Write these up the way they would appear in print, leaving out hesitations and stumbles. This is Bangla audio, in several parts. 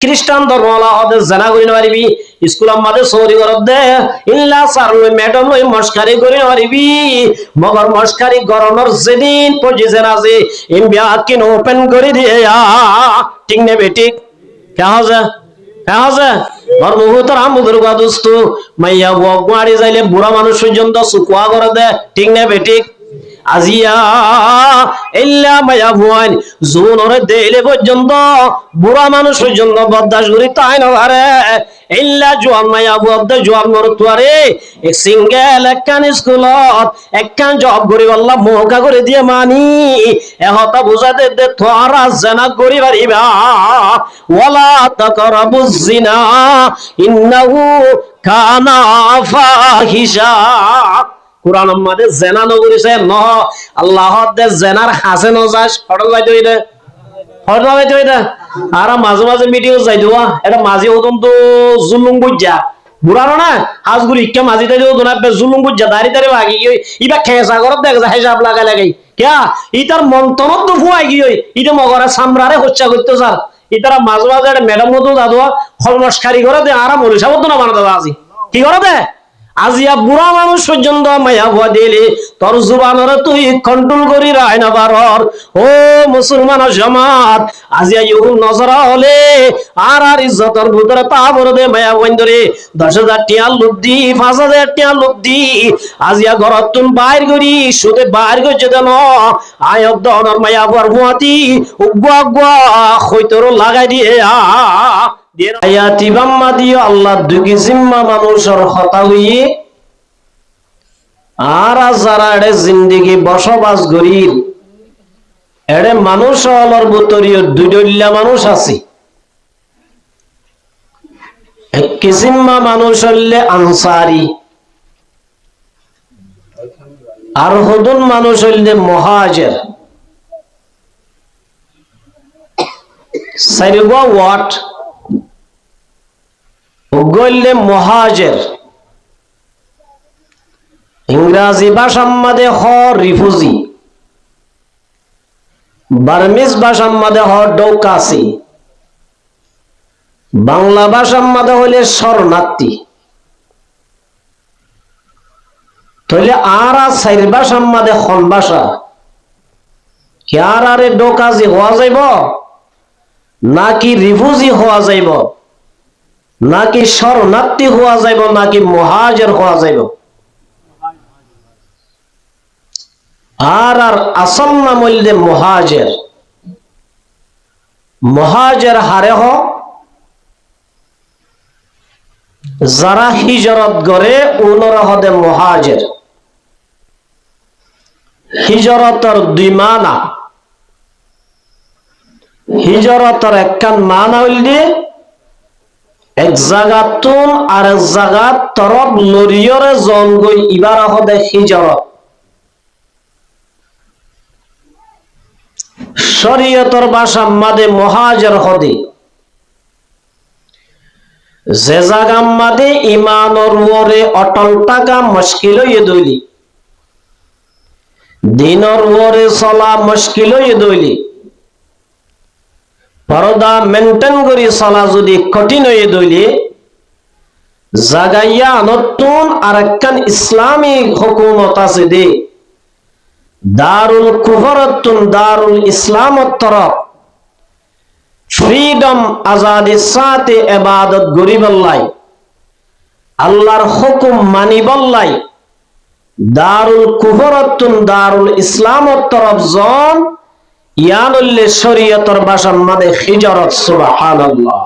খ্রিস্টান ধর্মওয়ালা ওদের জানা করি পারিবি স্কুল আমাদের সৌরি করত দে ইল্লা স্যার লই ম্যাডাম লই মস্কারি করি পারিবি মগর মস্কারি গরনর যেদিন পজিশন আছে ইন্ডিয়া কিন ওপেন করে দিয়ে ঠিক নে বেঠিক কেমন আছে আর বহুতর আমুদুর দোস্ত মাইয়া বগুয়ারি যাইলে বুড়া মানুষ পর্যন্ত সুকুয়া করে দে ঠিক নে বেঠিক আজিয়া এল্লা মায়া ভুয়ান জুনরে দেলে পর্যন্ত বুড়া মানুষ পর্যন্ত বরদাস্ত করি তাই না আরে এল্লা জোয়ান মায়া বুয়াদ জোয়ান মরতুয়ারে এক সিঙ্গেল একখান স্কুলত একখান জব করি আল্লাহ মোহকা করে দিয়ে মানি এহতা বুঝাতে দে তোরা জানা করি পারিবা ওয়ালা তাকরাবুজ জিনা ইন্নাহু কানা ফাহিশা কুরআন আমাদে জেনা নগরিছে ন আল্লাহ দে জেনার হাসে ন যাস হড়ল যাইতো এটা আর মাঝে মাঝে মিটিং যাই দিওয়া এটা মাঝে হতন তো জুলুম বুঝা বুড়ানো না হাজগুলি ইক্কা মাঝি তাই দিও না জুলুম বুঝা দাঁড়ি দাঁড়ি ভাগি গই ইবা খেসা করত দেখ যায় হিসাব লাগা লাগাই কিয়া ইতার মন্তনত তো ফুয়াই গই ইটা মগরা সামরারে হচ্ছা করতে স্যার ইতারা মাঝে মাঝে একটা ম্যাডাম মতো দাদুয়া খলমস্কারি করে দে আর মরিসা মতো না বানা দাদা আজি কি করে দে আজিয়া বুড়া মানুষ পর্যন্ত মায়া ভুয়া দিলে তোর জুবানরে তুই কন্ট্রোল করি রায় না পারর ও মুসলমান জামাত আজিয়া ইহুল নজরা হলে আর ইজ্জতর ভিতরে তা বড় দে মায়া বন্ধরে 10,000 টিয়া লুট দি 5,000 টিয়া লুট দি আজিয়া ঘরত তুন বাইর করি সুদে বাইর করে যেন আয়ত দনর মায়া ভুয়ার ভুয়াতি উগ্গা উগ্গা হইতর লাগাই দিয়ে আয়াতি বাম্মা দিও আল্লাহ দুকি জিম্মা মানুষের হতা হইয়ে আর যারা এড়ে জিন্দিগি বসবাস করি এড়ে মানুষ হলর বুতরীয় দুইডল্লা মানুষ আছে এক কিসিম্মা মানুষ হলে আনসারি আর হদুন মানুষ হইলে মুহাজির সাইরবা ওয়াট গল্লে মুহাজির ইংরেজি ভাষার মধ্যে হ রিফিউজি বার্মিজ ভাষার মধ্যে হ ডৌকাসি বাংলা ভাষার মধ্যে হইলে শরণার্থী তাহলে আর চার ভাষার মধ্যে খন ভাষা কি আর আরে ডৌকাসি হওয়া যাইব নাকি রিফিউজি হওয়া যাইব নাকি শরণার্থী হওয়া যাইব নাকি মুহাজির হওয়া যাইব আর আসল নাম হইলে মুহাজির হারে হ যারা হিজরত করে উনরা হদে মুহাজির হিজরতর দুই মানা হিজরতর একখান মানা হইলে এক জায়গাতুন আর এক জায়গার তরফ লরিয়রে জন গই ইবার হদে হিজরত শরীয়তর ভাষা মাদে মুহাজির হদে যে জায়গা মাদে ইমানর ওরে অটল টাকা মুশকিল হয়ে দইলি দিনর ওরে চলা মুশকিল হয়ে দইলি পর্দা মেনটেন করি চলা যদি কঠিন হয়ে দইলে জাগাইয়া নতুন আরেকখান ইসলামিক হুকুমত আছে দে দারুল কুফরতুন দারুল ইসলামত তরফ ফ্রিডম আজাদি সাথে ইবাদত গরিবল্লাই আল্লাহর হুকুম মানিবল্লাই দারুল কুফরতুন দারুল ইসলামত তরফ জন ইয়ানুল্লে শরীয়তর ভাষার মধ্যে হিজরত সুবহানাল্লাহ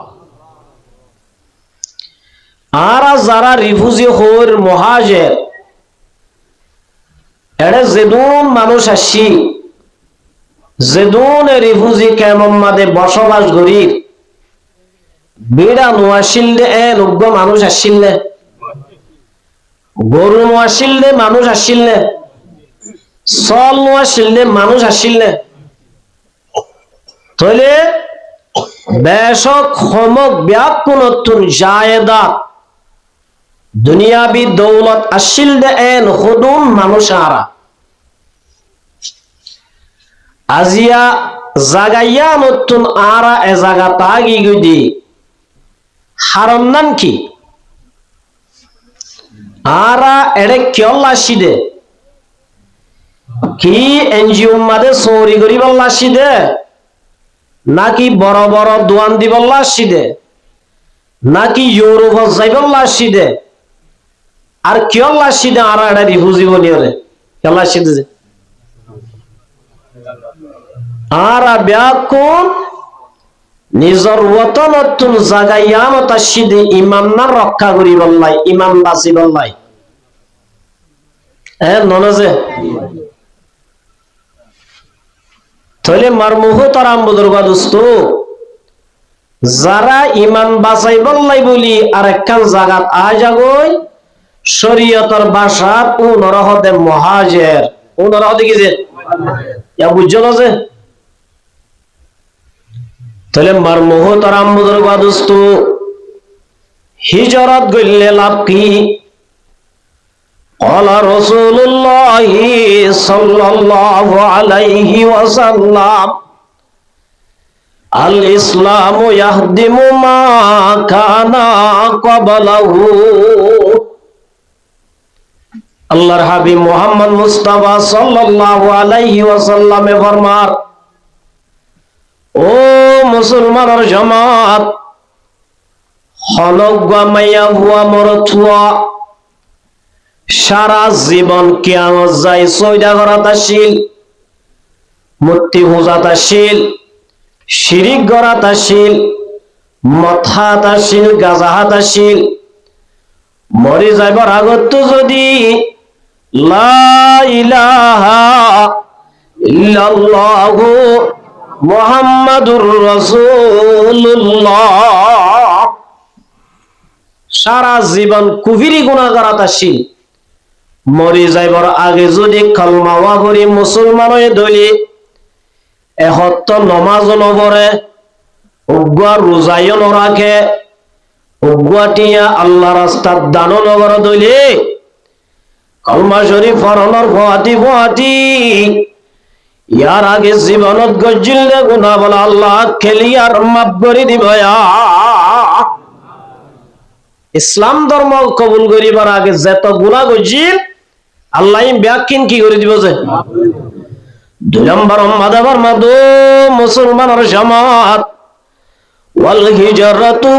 আর যারা রিফিউজি হর মুহাজির এড়ে যেদুন মানুষ আসি যেদুন রিফিউজি কেমন মাদে বসবাস করি বিড়া নোয়াশিলদে উগ্র মানুষ আসিলে গরু নোয়াশিলদে মানুষ আসিলে চল নোয়াশিলদে মানুষ আসিলে তাহলে বেশক হমক ব্যাকুনতুন জায়েদাত দুনিয়াবি দৌলত আসিল দে হুদুন মানুষ আরা আজিয়া জাগাইয়া নতুন আরা এ জাগা তাগি গদি হারাম নাম কি আরা এড়ে কিয় লাশি দে কি এনজিও মাদে চৌরি করিব লাশি দে নাকি বড় বড় দোয়ান দিব লাশি দে নাকি ইউরোপ যাইব লাশি দে আর কিয় লাশি দে আরা এড়ে রিফুজি বলিওরে কিয় লাশি দে আরা ব্যাকুন নিজর ওতনতুন জায়গায় ইয়ামতা সিদে ইমান না রক্ষা করি বললাই ইমান বাঁচি বললাই ননজে তাহলে মারমুহ তারাম বুজুর্গ দোস্ত যারা ইমান বাঁচাই বললাই বলি আর একখান জাগাত আজাগই শরীয়তর ভাষাত উনরহদে মুহাজির উনরহদে কি যে ইয়া বুঝছো যে তাহলে মারমুহ তারাম বুজুর্গ দোস্ত হিজরত গইলে লাভ কি قال رسول الله صلى الله عليه وسلم الإسلام يهدم ما كان قبله আল্লাহর হাবিব মুহাম্মদ মুস্তাফা সাল্লাল্লাহু আলাইহি ওয়াসাল্লামে ফরমার ও মুসলমানের জামাত হলগা মাইয়া হুয়া মরতুয়া সারা জীবন কিয়ামত যাই সয়দা করাতাশীল মূর্তি পূজাতাশীল শিরিক করাতাশীল মথাতাশীল গাজাহাতাশীল মরি যাইবার আগত যদি লা ইলাহা ইল্লাল্লাহু মুহাম্মাদুর রাসূলুল্লাহ সারা জীবন কুফরি গুনাহ করাতাশীল মরি যাইবার আগে যদি কলমা ওয়াগরি মুসলমান হয়ে দলি এহত্ত নমাজ নপড়ে উগ্গুয়া রোজাইও নরাখে উগ্গুয়াটিয়া আল্লাহ রাস্তার দানো নগর দলি কলমা শরীফ ফরনর ফোয়াতি ইয়ার আগে জীবনত গজ্জিলে গুনাহ বলা আল্লাহ খেলিয়ার মাফ করে দিব ইসলাম ধর্ম কবুল করিবার আগে যত গুনাহ গজ্জিল আল্লাহ ব্যাকিন কি করে দিব যে দুই নম্বর মাদাবার মাদু মুসলমানের জামাত ওয়াল হিজরাতু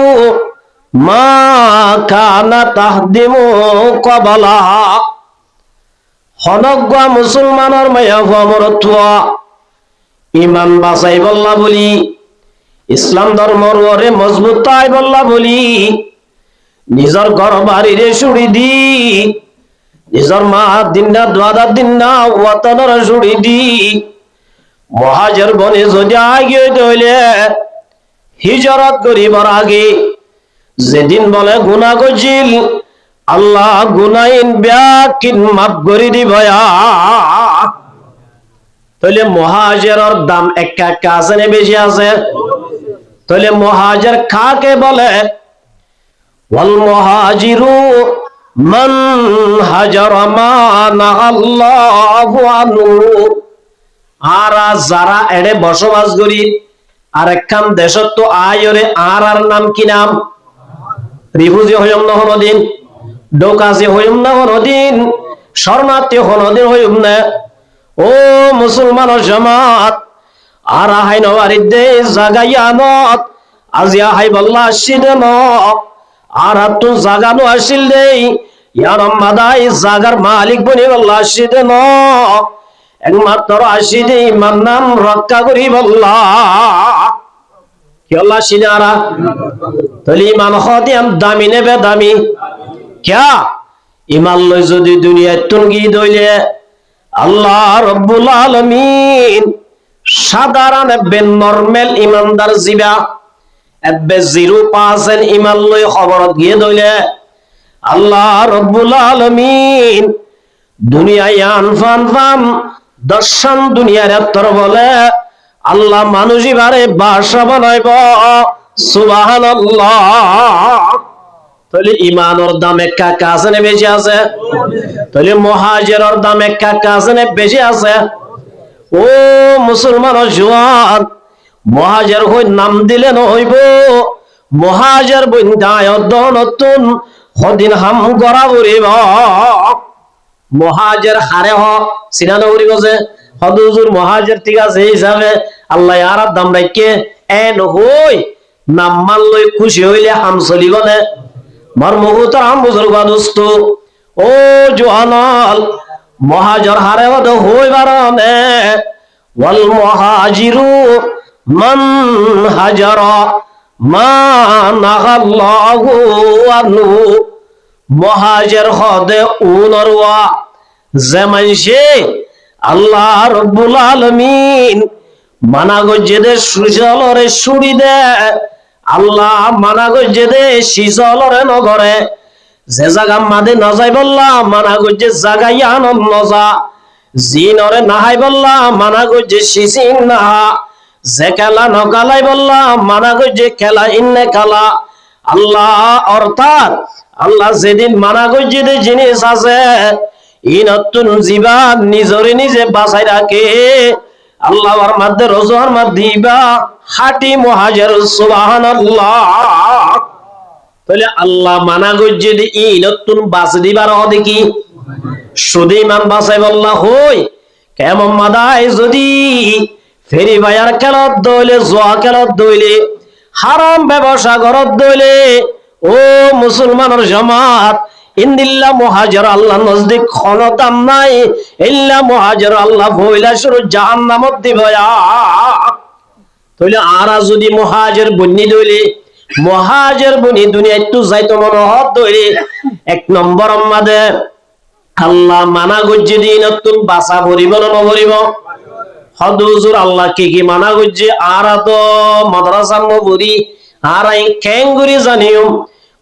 মা কানা তাহদিমু ক্বাবলাহা হনগা মুসলমানের মায়া ফমরতুয়া ইমান বাঁচাই বল্লা বলি ইসলাম ধর্মর ওরে মজবুত তাই বল্লা বলি নিজর ঘর বাড়িরে ছুড়ি দি নিজর মা দিনটা দ্বাদা দিন না ওয়াতানর ছুড়ি দি মহাজের বনে যদি আগে দইলে হিজরত করিবার আগে যেদিন বলে গুনাহ গজিল আল্লাহ গুনাইন ব্যাকিন মাফ করে দিবয়া তাহলে মুহাজিরের দাম একা কাছে নে বেশি আছে তাহলে মুহাজির কাকে বলে ওয়াল মুহাজিরু মান হাজারা মা নাহাল্লাহু আনহু আর যারা এড়ে বসবাস করি আর একখান দেশত তো আয়রে আর নাম কি নাম রিফুজি হইম না হনদিন ডোকাজি হইম না হনদিন শরণার্থী হনদিন হইম না ও মুসলমানের জামাত আর হাই নওয়ারিদে জাগায়ানত আজিয়া হাই বল্লা আসিদেন আর তো জাগানো আসিল দেই ইয়ার মাদাই জাগার মালিক বনি বল্লা আসিদেন একমাত্র আসিদে ইমান নাম রক্ষা করি বল্লা কি আল্লাহ সিনারা তাহলে ইমান হদিয়াম দামি নেবে দামি ক্যা ইমান লই যদি দুনিয়ায় তুঙ্গি দইলে আল্লাহ রব্বুল আলামিন সাধারণ বেন নরমাল ইমানদার জিবা এবে 0% ইমান লই খবরত গিয়ে দইলে আল্লাহ রব্বুল আলামিন দুনিয়ায় আনফান দর্শন দুনিয়ার এত্তর বলে আল্লাহ মানুষই বারে বাসা বানাইব সুবহানাল্লাহ তাহলে ইমানের দাম একা কাছে নে বেশি আছে তাহলে মুহাজিরের দাম একা কাছে নে বেশি আছে ও মুসলমান জওয়ান মুহাজির হই নাম দিলে নহইব মহাজের বন্ধায় নতুন সদিন হাম গড়া উড়িব মহাজের হারে হ সিনানো উড়িব যে হদুজুর মহাজের ঠিক আছে হিসাবে আল্লাহ আর দাম রাখে এন হই নাম মানলই খুশি হইলে হাম চলিব নে মার মুহূর্তের হাম বুজুর্গ দোস্ত ও জোয়ানল মহাজর হারে হদ হই বারনে ওয়াল মুহাজিরু মান হাজারা মা নাহাল্লাহু আনহু মহাজের হদে উনরওয়া যেমানসে আল্লাহ রব্বুল আলামিন মানা গজ্জেদে সুজলরে সুড়ি দে আল্লাহ মানা গজ্জেদে সিজলরে নগরে যে জায়গা মাদে নজাই বললা মানা গজ্জে জাগাই আনন নজা জিনরে নাহাই বললা মানা গজ্জে সিসিন নাহা যে খেলা নকালাই বললা মানা গজ্জে খেলা ইন্নে খেলা আল্লাহ অর্থাৎ আল্লাহ যেদিন মানা গজ্জেদে জিনিস আছে ইনতুন জীবান নিজরে নিজে বাঁচাই রাখে আল্লাহর মধ্যে রোজার মধ্যে দিবা হাটি মুহাজির সুবহানাল্লাহ তাহলে আল্লাহ মানা গজ্জে দি ইনতুন বাঁচ দিবার দেখি শুধু ইমান বাঁচাই বললা হই কেমন মাদায় যদি ফেরি বায়ার খেলত দইলে জোয়া খেলত দইলে হারাম ব্যবসা ঘরত দইলে ও মুসলমানের জামাত ইন্দিল্লা মুহাজির আল্লাহ নজদিক ক্ষণতাম নাই ইল্লা মুহাজির আল্লাহ ভইলা শুরু জাহান্নামত দিবয়া তাহলে আরা যদি মুহাজির বন্নি দইলে মুহাজির বনি দুনিয়া একটু যাইতো মনোহর দইলে এক নম্বর আমাদের আল্লাহ মানা গজ্জে দিন তুম বাসা ভরিব না ভরিব হদুজুর আল্লাহ কি মানা গজ্জে আরা তো মাদ্রাসা নবুরি আর আই কেঙ্গুরি জানিও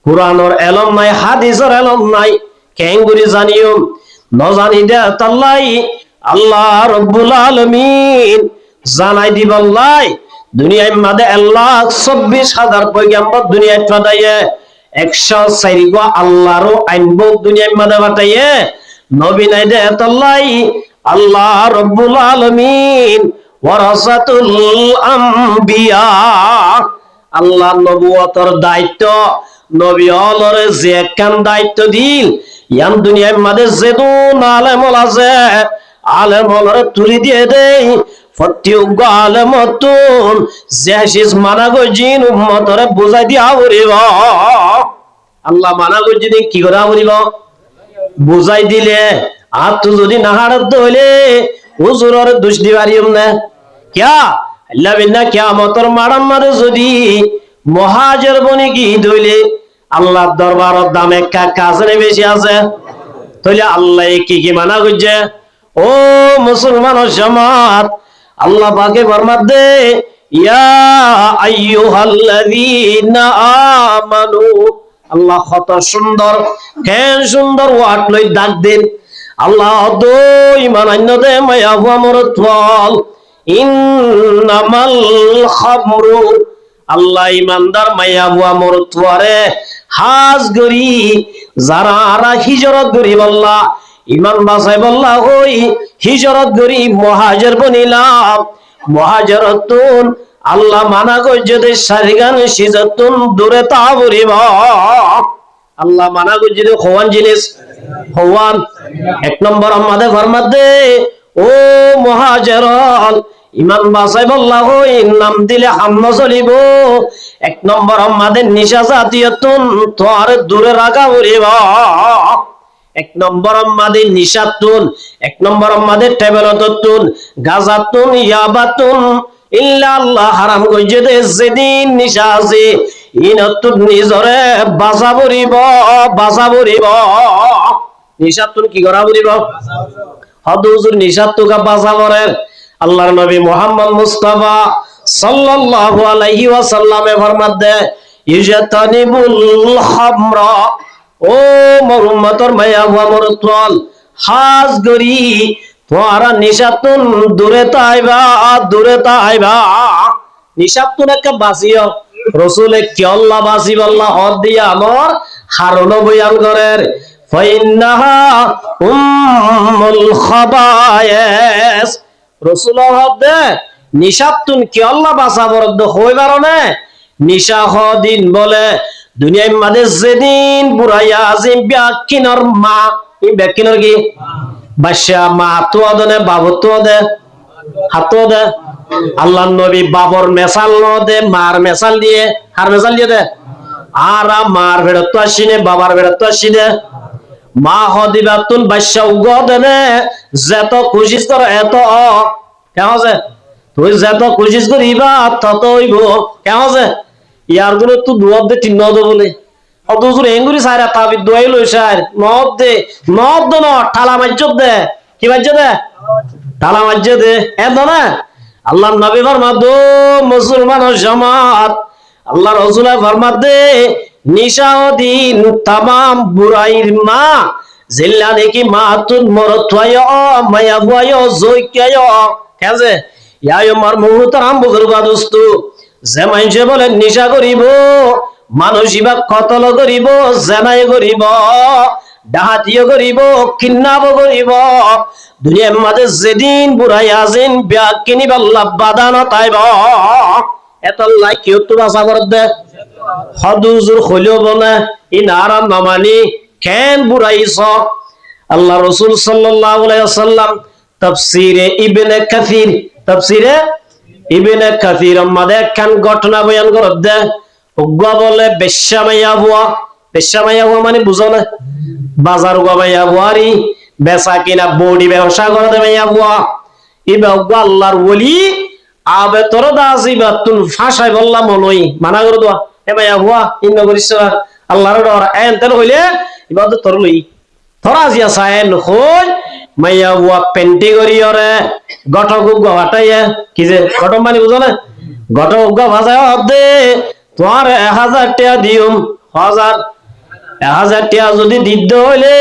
কুরআনের এলম নাই হাদিসের এলম নাই কেঙ্গুরি জানিও নজানি দে তাল্লাই আল্লাহ রব্বুল আলামিন জানাই দিবাল্লাই দুনিয়ায় মাদে আল্লাহ 24000 পয়গম্বর দুনিয়ায় পাঠাইয়ে 104 গো আল্লাহর আইনব দুনিয়ায় মাদে পাঠাইয়ে নবী নাই দে তাল্লাই আল্লাহ রব্বুল আলামিন ওয়ারাসাতুল আম্বিয়া আল্লাহ নবুয়তর দায়িত্ব নবী হলরে যে কান দায়িত্ব দিল ইয়াম দুনিয়ার মাঝে যেদুন আলেমল আছে আলেমলরে তুলি দিয়ে দেই ফটিউগ আলেমতুন জেহিস মানা গজিন উম্মতরে বুঝাই দিয়া বলিব আল্লাহ মানা গজিন কি করা বলিব বুঝাই দিলে আর তুই যদি নাহারত হইলে হুজুরের দোষ দিবারিম না क्या अल्लाह बिना कियामतर माराम मारे যদি মুহাজির বনি কি দইলে আল্লাহর দরবারের দাম একটা কাজে বেশি আছে তাহলে আল্লাহ কি মানা করছে ও মুসলমানের জামাত আল্লাহ পাকে ফরমাত দে ইয়া আইয়ুহাল্লাযীনা আমানু আল্লাহ কত সুন্দর কেন সুন্দর ওয়াট লই ডাক দেন আল্লাহ দো ঈমান আনদে মায়া আমরতওয়াল ইন্নামাল খামরু আল্লাহ ইমানদার মায়া বুয়া মরতুয়ারে হাজ গরি যারা আরা হিজরত গরি বল্লা ইমান বাসাই বল্লা হই হিজরত গরি মুহাজির বনিলাম মুহাজিরাতুন আল্লাহ মানা গজ্জে সারিগান সিজাতুন দূরে তা বলিব আল্লাহ মানা গজ্জে খওয়ান জিনিস খওয়ান এক নম্বর আমাদের ফরমাত দে ও মুহাজিরাল ইমান বাসাই বল্লা হই নাম দিলে হাম চলিব এক নম্বর আমাদের নিশা জাতীয়তুন তোর দূরে রাখা বলিব এক নম্বর আমাদের নিশাতুন এক নম্বর আমাদের টেবলতুন গাজাতুন ইয়াবাতুন ইল্লা আল্লাহ হারাম কইছে দে যেদিন নিশা আছে ইনতুন নিজরে বাসা বলিব নিশাতুন কি করা বলিব হদুজুর নিশাতুকা বাসা করে আল্লাহর নবী মুহাম্মদ মুস্তাফা সাল্লাল্লাহু আলাইহি ওয়াসাল্লামে ফরমাত দে ইজাতানিবুল খামরা ও মোর উম্মতর মায়া ওয়া মুরতাল হাজ গরি তোরা নিশাতুন দূরে তাইবা নিশাতুন একটা বাসিও রাসূলে কি আল্লাহ বাসি আল্লাহ হদ দিয়া আমর হারনো বয়ান করের ফাইন্নাহা উম্মুল খাবায়েস রাসূল হদ নিশাতুন কি আল্লাহ বাসা বরদ হইবার না নিশা দিন বলে দুনিয়ার মাঝে যেদিন বুড়াইয়া আজিম ব্যাকিনর মা এই ব্যাকিনর কি বাদশা মা তো দে বাবু তো দে হাত দে আল্লাহ নবী বাবর মেসাল ন দে মার মেসাল দিয়ে হার মেসাল দিয়ে দে আর মার ভেড়ত আসিনে বাবার ভেড়ত আসিনে মা হদিবাতুন বাদশা উগ দে যত কোশিশ কর এত কেমন আছে তুই যত কোশিশ করিবা তত হইব কেমন আছে ইয়ার গুলো তো দুয়াব দে তিন নদ বলে অত জোর এঙ্গুরি সারা তাবি দোয়াই লই সার নদ দে ন ঠালা মাজ্জত দে কি মাজ্জত দে ঠালা মাজ্জত দে এত না আল্লাহর নবী ফরমাদ দো মুসলমান জামাত আল্লাহ রাসূল ফরমাদ দে নিশা দিন तमाम বুরাইর মা জিল্লা দেখি মা তুন মরতয় মায়া বয় জয়কায় কাজে ইয়ায় মার মুহতারাম বুজুর্গ দোস্ত যে মানুষে বলে নিশা করিব মানুষিবা কতল করিব জানাই করিব ডাহাতিও করিব কিন্নাব করিব দুনিয়ার মাঝে যেদিন বুড়াই আছেন ব্যাগ কিনিব আল্লাহ বাদান তাইব এত লাই কেউ তো বাসা করে দে হদুজুর হইলেও বলে ই নারাম নামানি কেন বুড়াইছ আল্লাহ রাসূল সাল্লাল্লাহু আলাইহি ওয়াসাল্লাম তাফসীরে ইবনে কাসীর আমাদের একখান ঘটনা বয়ান করে দে উগ্গা বলে বেশ্যা মাইয়া বুয়া মানে বুঝো না বাজার উগা মাইয়া বুয়ারি বেচা কিনা বডি ব্যবসা করে দে মাইয়া বুয়া ইবা উগ্গা আল্লাহর ওলি আবে তোর দাসিবা তুন ফাঁসাই বললাম নই মানা করে দোয়া এ মাইয়া বুয়া ইন্ন করিস আল্লাহর ডর এন তেল হইলে ইবাদত তোর লই তোরা জিয়া সায়েন হই মাইয়া বুয়া পেন্টি করি ওরে গটক উগ্গা হাটাইয়া কি যে গটক মানে বুঝো না গটক উগ্গা ভাজা দে তোমার 1000 টাকা দিউম 1000 টাকা যদি দিতে হইলে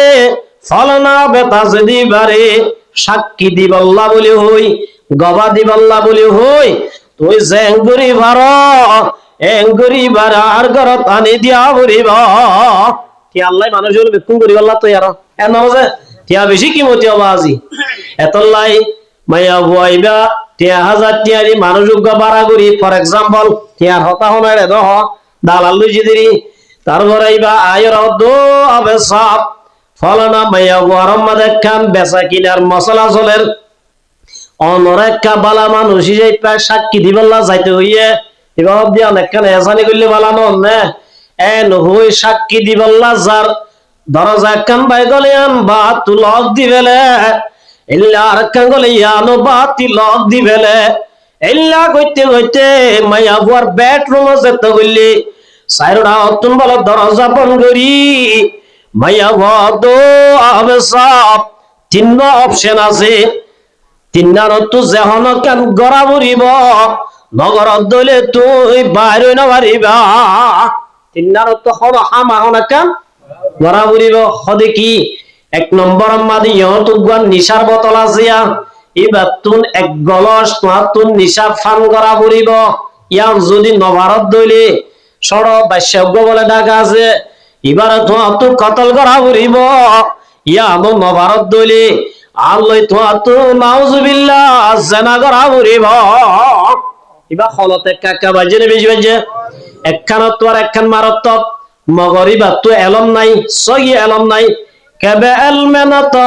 ফলনা বেতা যদি বারে সাক্ষী দিবাল্লা বলে হই গবা দিবাল্লা বলে হই তুই জেঙ্গুরি ভার আর ঘরত আনি দিয়া বলিবা কি আল্লাহ মানুষ হল বিক্ষুম করি আল্লাহ তো আর এন যে টিয়া বেশি কিমতি হবা আজি এতলাই মাইয়া বুয়াইবা 1000 টিয়ারি মানুষ বাড়া করি for example tear Hota honours দহ দালাল লুজি দিরি তারপরে এইবা আয়ের দো আবে সাপ ফলনা মাইয়া গরম মাদে খান বেচা কিনার মশলা চলের অনরেকা বালা মানুষ যাই প্রায় সাক্ষী দিবেলা যাইতে হইয়ে এবার দিয়ে অনেকখানে এসানি করলে বালানো নে এন হই সাক্ষী দিবেলা যার দরজা কান বাই গলে আন বা তু লক দিবেলে ইল্লা আর কান গলে ইয়ানো বা তি লক দিবেলে ইল্লা কইতে মাইয়া বুয়ার বেডরুম যেতে গলি সাইরডা অতুন বল দরজা বন্ধ করি মাইয়া বদ আবে সব তিন অপশন আছে তিনটার তো যেহন কেন গড়া বুড়িব নগরত দলে তুই বাইরে না পারিবা তিনটার তো হল হামা হনা কেন গড়া বুড়িব সদে কি 1 নম্বর মাদি ইহতুগান নিশার বোতল আছে এবার তুন এক গলস তুন নিশা ফান গড়া বুড়িব ইয়ার যদি নভারত দলে সড় বাস্যজ্ঞ বলে ডাকা আছে এবার তো কতল গড়া বুড়িব ইয়া নভারত দলে আল্লাহ তো নাউজুবিল্লাহ জানা গড়া বুড়িব ইবা খলতে কাকা বাজে নে বেশি বাজে একখানত তো আর একখান মারত মগরিবা তো এলম নাই সহি এলম নাই কেবে এলমেনা তো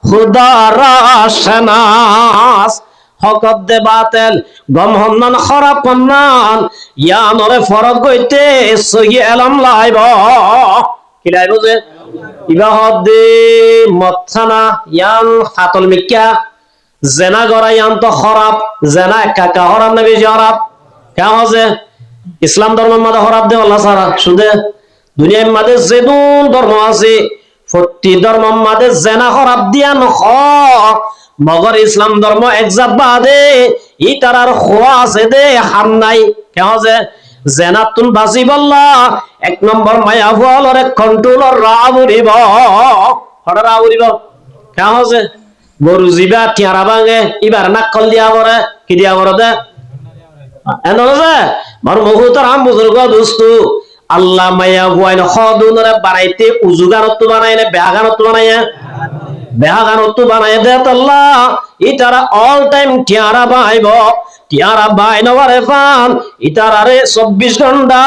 খুদারা শনাস হকত দে বাতেল গম হন্নান খরাপ হন্নান ইয়ানরে ফরক গইতে সহি এলম লাইব কি লাইব যে ইবা হদে মথানা ইয়ান হাতল মিক্কা জেনা গরা ইয়ান তো খরাপ জেনা কাকা হরাম না বেশি হরাপ কেন আছে ইসলাম ধর্মের মাঝে হরাপ দে আল্লাহ সারা শুধু দুনিয়ার মাঝে যেদুন ধর্ম আছে প্রতি ধর্মের মাঝে জেনা হরাপ দিয়া নখ মগর ইসলাম ধর্ম একজাত বাদে ই তারার খোয়া আছে দে হাম নাই কেন আছে জেনাতুন বাসি বল্লা 1 নম্বর মায়া বলরে কন্ট্রোলর রাবুরিব হড় রাবুরিব কেন আছে গরু জিবা টিয়ারা ভাঙে ইবার নাকল দিয়া পরে কি দিয়া পরে দে এন আছে মার মুহুতর আম বুজুর্গ দোস্ত আল্লাহ মায়া বুয়াইন খদুনরে বানাইতে উজুগানত বানাই না বেহাগানত বানাই বেহাগানত বানাই দে আল্লাহ ই তারা অল টাইম টিয়ারা বাইব টিয়ারা বাই নবারে পান ইতারারে 24 ঘন্টা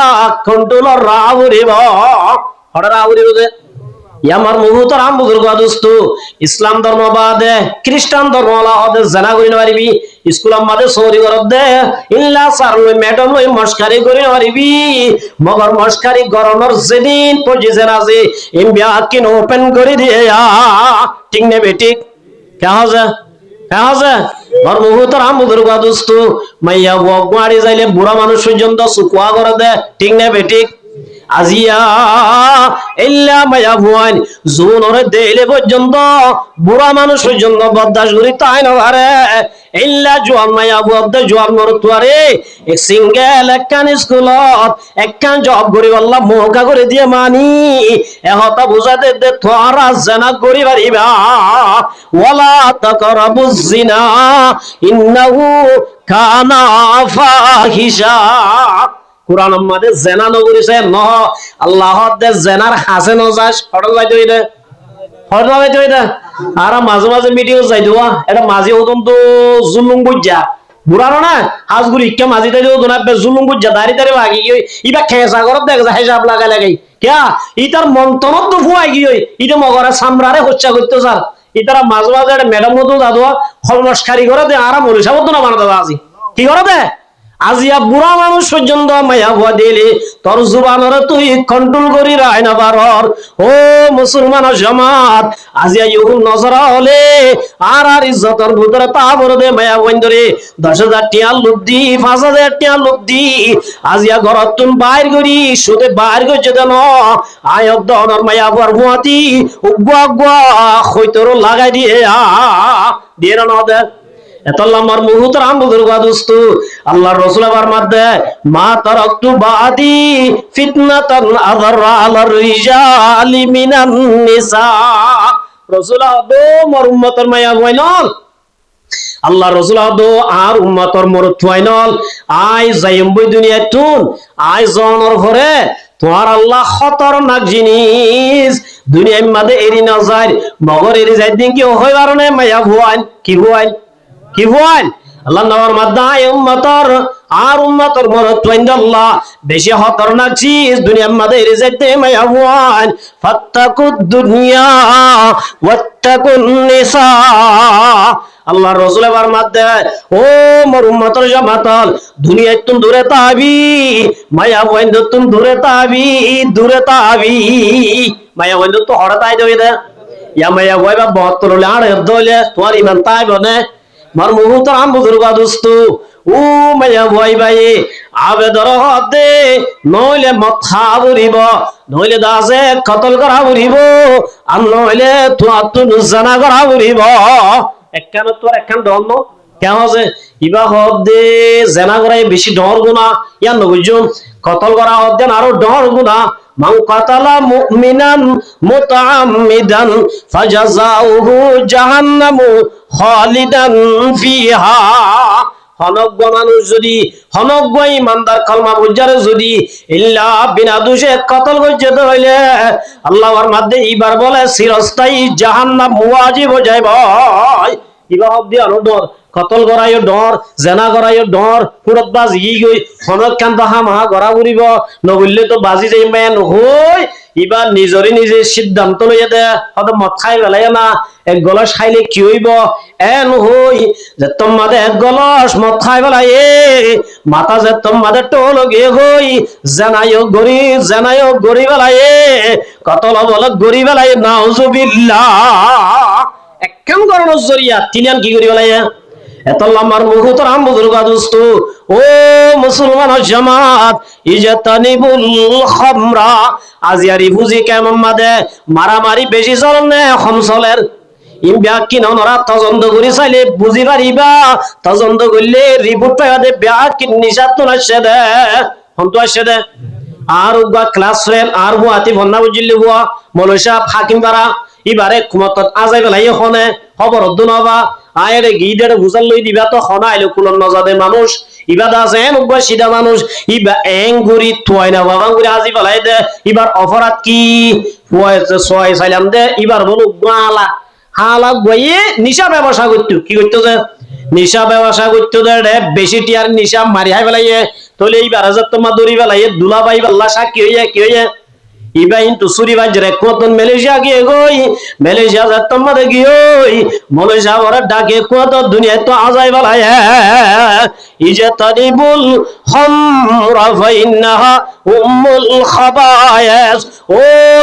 কন্ট্রোলার রাউরিব হড়া রাউরিব যে ইয়ামার মুহুতর আম বুজুর্গ দোস্ত ইসলাম ধর্ম বাদে খ্রিস্টান ধর্ম লাদে জানা করি নারিবি স্কুল আমাদে সৌরি করব দে ইল্লা সারলই ম্যাডাম লই মস্কারি করি নারিবি মগর মস্কারি গরমর যেদিন পজিশন আছে ইন্ডিয়া কিন ওপেন করে দিয়ে ঠিক নে বেটি কে হবে আর মুহুতর আম বুজুর্গ দোস্ত মাইয়া বগমারি যাইলে বুড়া মানুষ পর্যন্ত সুকুয়া করে দে ঠিক নে বেটি আজিয়া ইল্লা মায়া ভুয়ান জুনরে দেলে পর্যন্ত বুড়া মানুষ পর্যন্ত বরদাস্ত করি তাই না আরে ইল্লা জোয়ান মায়া বুয়াদে জোয়ান মরতুয়ারে এক সিঙ্গেল একখান স্কুলত একখান জব করি আল্লাহ মোকা করে দিয়ে মানি এহতা বুঝাতে দে তোরা জানা করি পারিবা ওয়ালা তাকরাবুজ জিনা ইন্নাহু কানা ফাহিশা কুরআন আমাদের জেনা নগরিছে ন আল্লাহ দে জেনার হাসে ন যাস হড়ল যাইতে হইদে আর মাঝে মাঝে মিটিং যাই দিওয়া এটা মাঝে ওদন তো জুলুম বুঝা বুড়ানো না হাজগুড়ি কে মাঝি তাই ওদন আপে জুলুম বুঝা দাঁড়ি দাঁড়ি লাগি গই ইবা খেসা করত দেখ যা হিসাব লাগা লাগাই কিয়া ইতার মন্তনত তো ফুয়াই গই ইতে মগরে সামরারে হচ্ছা করতে স্যার ইতারা মাঝে মাঝে একটা ম্যাডাম মতো দাদুয়া হলমস্কারি করে দে আর মরিসা মতো না বানা দাদা আজি কি করে দে আজিয়া বুড়া মানুষ পর্যন্ত মায়া ভুয়া দিলি তোর জুবানর তুই কন্ট্রোল করি রায় না পারর ও মুসলমান জামাত আজিয়া ইউ নজরা হলে আর ইজ্জতর ভিতরে তা বড় দে মায়া বন্ধরে 10,000 টিয়া লোক দি 5,000 টিয়া লোক দি আজিয়া ঘরত তুন বাইর করি সুদে বাইর করছে দেন আয়ব দনর মায়া ভুয়ার ভুয়াতি উগুয়া গুয়া হইতর লাগাই দিয়ে দিয়ে না দে এতল্লামার মুহুতর আম বুজুর্গ দোস্ত আল্লাহর রাসূল আবার মধ্যে মা তারাকতু বাদি ফিতনাতান আযাররা আলার রিজালি মিনান নিসা রাসূল আদো মোর উম্মতের মায়া হইনল আল্লাহর রাসূল আদো আর উম্মতর মরত হইনল আই যাইম বই দুনিয়া তুন আই জনর ঘরে তোমার আল্লাহ খতরনাক জিনিস দুনিয়ার মধ্যে এরি না যায় মগর এরি যাই দিন কি হই কারণে মায়া ভুয়ান কি ভুয়ান আল্লাহ নবর মাদায় উম্মতর আর উম্মতর মরত আল্লাহ বেশি খতরনাক জিনিস দুনিয়ার মধ্যে এরি যাইতে মায়া ভুয়ান ফাত্তাকুদ দুনিয়া ওয়াত্তাকুন নিসা আল্লাহ রাসূল এবার মধ্যে ও মোর উম্মতর জামাতল দুনিয়ায় তুম দূরে তাবি মায়া বন্ধ তুম দূরে তাবি মায়া বন্ধ তো হড় তাই দেবে দে ইয়া মায়া বইবা 72 হলে আর দলে তোমার ইমান তাই বনে মার মুহুতর আম বুজুর্গ দোস্ত ও মায়া বই ভাই আবে দর হদে নইলে মাথা বুড়িব নইলে দাসে কতল করা বুড়িব আর নইলে তুই জানা করা বুড়িব একখান তোর একখান ডর ন কেমন আছে ইবা হব দে জেনা করাই বেশি ডর গুণা ইয়ার নবুঝুম কতল করা হব দেন আরো ডর গুণা মান কাতালা মুমিনান মুতাআম্মিদান ফাজাযাউহু জাহান্নামু খালিদান ফিহা হনজ্ঞ মানুষ যদি হনজ্ঞ ইমানদার কালমা বুঝারে যদি ইল্লা বিনা দোষে কতল করতে হইলে আল্লাহর মধ্যে এবার বলে চিরস্থায়ী জাহান্নাম ওয়াজিব হয়ে যায় ভাই ইবা হব দিয়া ডর কতল করাইও ডর জেনা করাইও ডর পুরত বাজ ই গই হনক কান্ত হামা গড়া উড়িব নবললে তো বাজি যাই মেন হই ইবা নিজরে নিজে সিদ্ধান্ত লইয়া দে হয়তো মদ খাই বেলাই না এক গলাস খাইলে কি হইব এন হই যে তোমাদের এক গলাস মদ খাই বেলাই মাথা যে তোমাদের টোল গে হই জেনাইও গরি বেলাই কতল বল গরি বেলাই নাউজুবিল্লাহ একখান করণের জরিয়া তিনিয়ান কি করি বেলাই এত লম্বার মুহুতর আম বুজুর্গ দোস্ত ও মুসলমান জামাত ইজাতানিবুল খামরা আজিয়ারি বুঝি কেমন মাদে মারামারি বেশি চলে না কম চলের ইমবিয়া কিনা নরা তদন্ত করে চাইলে বুঝি পারিবা তদন্ত করলে রিপোর্ট পাইবা দে বিয়া কি নিশাত তো আসছে দে হন্তু আসছে দে আর উগা ক্লাস ফ্রেন্ড আর বুয়াতি বন্না বুঝিলি বুয়া মলসা হাকিম পারা ইবারে কুমতত আজাই বেলাই হনে খবর দুনবা আয়েরে গিডের বুঝাল লই দিবা তো খনা আইলো কুলন নজাদে মানুষ ইবাদা আছে এনবা সিধা মানুষ ইবা এঙ্গুরি তোয় না বাবা গুরি আজি বেলাই দে ইবার অপরাধ কি ফুয়াইছে সয় সাইলাম দে ইবার বলো গালা হালা গয়ে নিশা ব্যবসা করতে কি করতে যে নিশা ব্যবসা করতে দেড়ে বেশি টিয়ার নিশা মারি হাই বেলাইয়ে তোলে এইবার হাজার তোমার দড়ি বেলাইয়ে দুলা ভাই বেল্লা সাক্ষী হইয়া কি হইয়া ইবা ইন্টু সুরি বাজরে কতন মালয়েশিয়া গিয়ে গই মালয়েশিয়া যাত্তম মাদে গিয়ে মালয়েশিয়া ওরা ডাকে কত দুনিয়ায় তো আজাই বালায় ইজাতানিবুল খামরা ফাইন্নাহা উম্মুল খাবায়েস ও